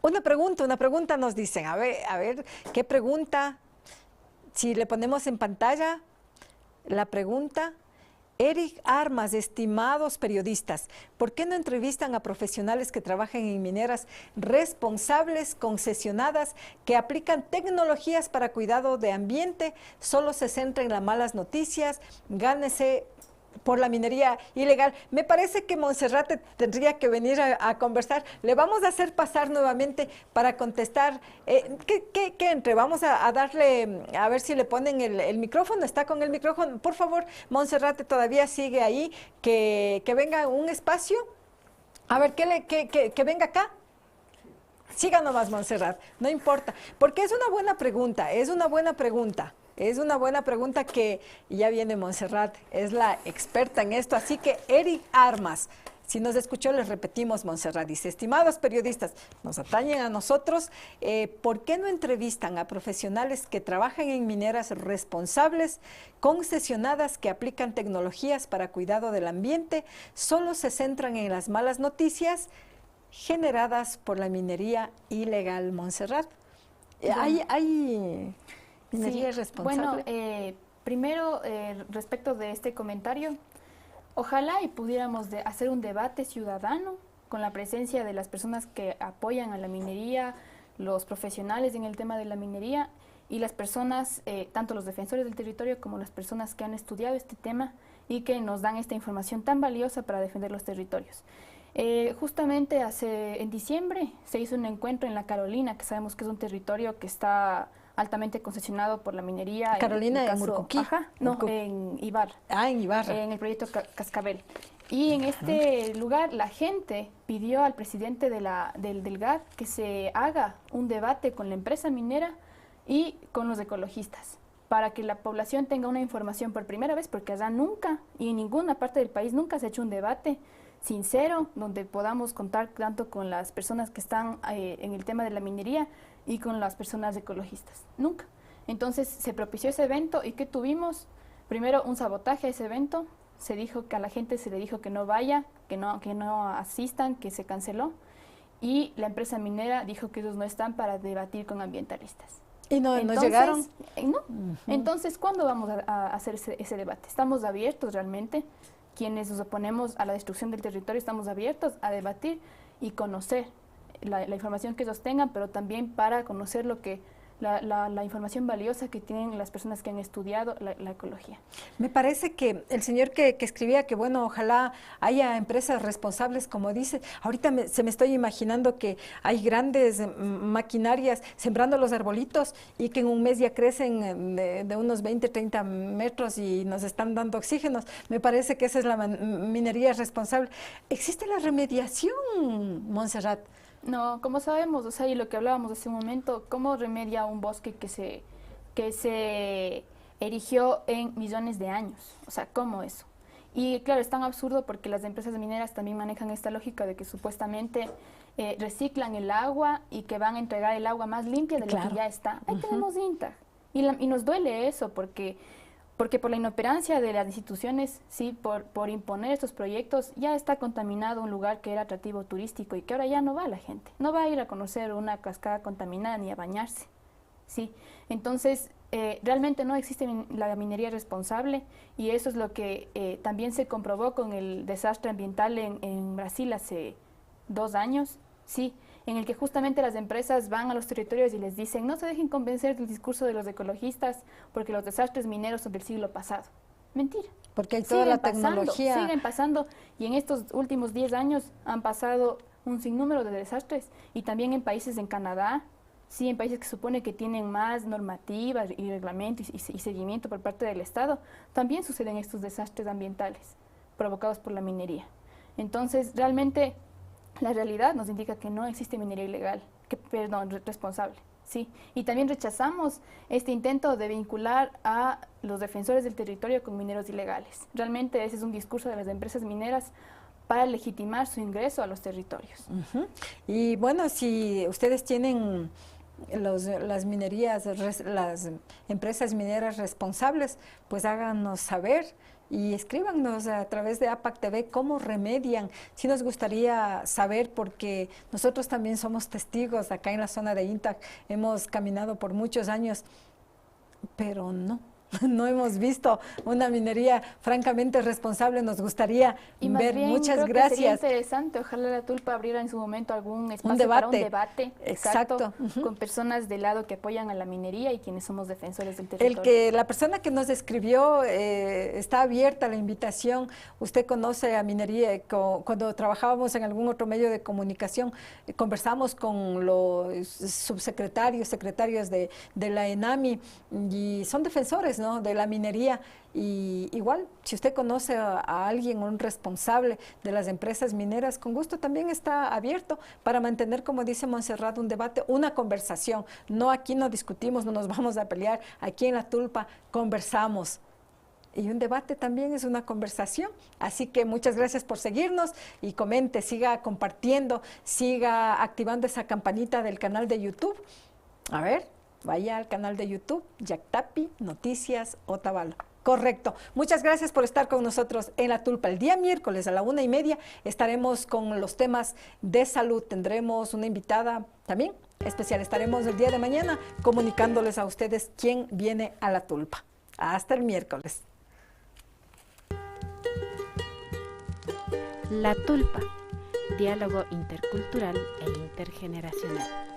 una pregunta nos dicen, a ver, ¿qué pregunta? Si le ponemos en pantalla la pregunta, Eric Armas, estimados periodistas, ¿por qué no entrevistan a profesionales que trabajan en mineras responsables, concesionadas, que aplican tecnologías para cuidado de ambiente? Solo se centra en las malas noticias, gánese por la minería ilegal. Me parece que Montserrat tendría que venir a conversar. Le vamos a hacer pasar nuevamente para contestar. ¿Qué entre? Vamos a darle, a ver si le ponen el micrófono. ¿Está con el micrófono? Por favor, Montserrat todavía sigue ahí. Que venga un espacio. A ver, que venga acá. Siga nomás, Montserrat, no importa. Porque es una buena pregunta, es una buena pregunta. Es una buena pregunta que ya viene Montserrat, es la experta en esto. Así que Eric Armas, si nos escuchó, les repetimos, Montserrat dice, estimados periodistas, nos atañen a nosotros, ¿por qué no entrevistan a profesionales que trabajan en mineras responsables, concesionadas, que aplican tecnologías para cuidado del ambiente? Solo se centran en las malas noticias generadas por la minería ilegal, Montserrat. Hay minería responsable. Bueno, primero, respecto de este comentario, ojalá y pudiéramos hacer un debate ciudadano con la presencia de las personas que apoyan a la minería, los profesionales en el tema de la minería y las personas, tanto los defensores del territorio como las personas que han estudiado este tema y que nos dan esta información tan valiosa para defender los territorios. Justamente en diciembre se hizo un encuentro en La Carolina, que sabemos que es un territorio que está altamente concesionado por la minería. Carolina, en Murcuquí. Ajá, no, en Ibarra. Ah, en Ibarra. En el proyecto Cascabel. Y en este lugar la gente pidió al presidente del GAR que se haga un debate con la empresa minera y con los ecologistas, para que la población tenga una información por primera vez, porque allá nunca, y en ninguna parte del país nunca se ha hecho un debate sincero, donde podamos contar tanto con las personas que están en el tema de la minería y con las personas ecologistas. Nunca. Entonces se propició ese evento y ¿qué tuvimos? Primero un sabotaje a ese evento, se dijo que a la gente se le dijo que no vaya, que no asistan, que se canceló, y la empresa minera dijo que ellos no están para debatir con ambientalistas. ¿Y no llegaron? No. Entonces, ¿cuándo vamos a hacer ese debate? Estamos abiertos realmente, quienes nos oponemos a la destrucción del territorio, estamos abiertos a debatir y conocer la información que ellos tengan, pero también para conocer la información valiosa que tienen las personas que han estudiado la ecología. Me parece que el señor que escribía que, bueno, ojalá haya empresas responsables, como dice, ahorita se me estoy imaginando que hay grandes maquinarias sembrando los arbolitos y que en un mes ya crecen de unos 20, 30 metros y nos están dando oxígenos. Me parece que esa es la minería responsable. ¿Existe la remediación, Montserrat? No, como sabemos, o sea, y lo que hablábamos hace un momento, ¿cómo remedia un bosque que se erigió en millones de años? O sea, ¿cómo eso? Y claro, es tan absurdo porque las empresas mineras también manejan esta lógica de que supuestamente reciclan el agua y que van a entregar el agua más limpia de lo que ya está. Ahí tenemos INTAG. Y nos duele eso porque por la inoperancia de las instituciones, sí, por imponer estos proyectos, ya está contaminado un lugar que era atractivo turístico y que ahora ya no va la gente. No va a ir a conocer una cascada contaminada ni a bañarse, sí. Entonces, realmente no existe la minería responsable y eso es lo que también se comprobó con el desastre ambiental en Brasil hace 2 años, sí, en el que justamente las empresas van a los territorios y les dicen no se dejen convencer del discurso de los ecologistas porque los desastres mineros son del siglo pasado. Mentira. Porque hay toda la tecnología. Siguen pasando y en estos últimos 10 años han pasado un sinnúmero de desastres y también en países en Canadá, sí, en países que supone que tienen más normativas y reglamentos y seguimiento por parte del Estado, también suceden estos desastres ambientales provocados por la minería. Entonces, realmente la realidad nos indica que no existe minería ilegal, responsable, sí. Y también rechazamos este intento de vincular a los defensores del territorio con mineros ilegales. Realmente ese es un discurso de las empresas mineras para legitimar su ingreso a los territorios. Y bueno, si ustedes tienen las minerías, las empresas mineras responsables, pues háganos saber y escríbanos a través de APAC TV cómo remedian. Sí nos gustaría saber porque nosotros también somos testigos acá en la zona de INTAG, hemos caminado por muchos años, pero no hemos visto una minería francamente responsable. Nos gustaría ver. Muchas gracias. Sería interesante, ojalá la Tulpa abriera en su momento algún espacio para un debate exacto. Con personas del lado que apoyan a la minería y quienes somos defensores del territorio. La persona que nos escribió, está abierta la invitación. Usted conoce a minería, cuando trabajábamos en algún otro medio de comunicación, conversamos con los subsecretarios, secretarios de la ENAMI y son defensores, ¿no?, de la minería. Y igual, si usted conoce a alguien, un responsable de las empresas mineras, con gusto también está abierto para mantener, como dice Montserrat, un debate, una conversación. No, aquí no discutimos, no nos vamos a pelear, aquí en La Tulpa conversamos. Y un debate también es una conversación. Así que muchas gracias por seguirnos y comente, siga compartiendo, siga activando esa campanita del canal de YouTube. A ver, vaya al canal de YouTube, Yactapi Noticias Otavalo. Correcto. Muchas gracias por estar con nosotros en La Tulpa. El día miércoles a la 1:30 estaremos con los temas de salud. Tendremos una invitada también especial. Estaremos el día de mañana comunicándoles a ustedes quién viene a La Tulpa. Hasta el miércoles. La Tulpa, diálogo intercultural e intergeneracional.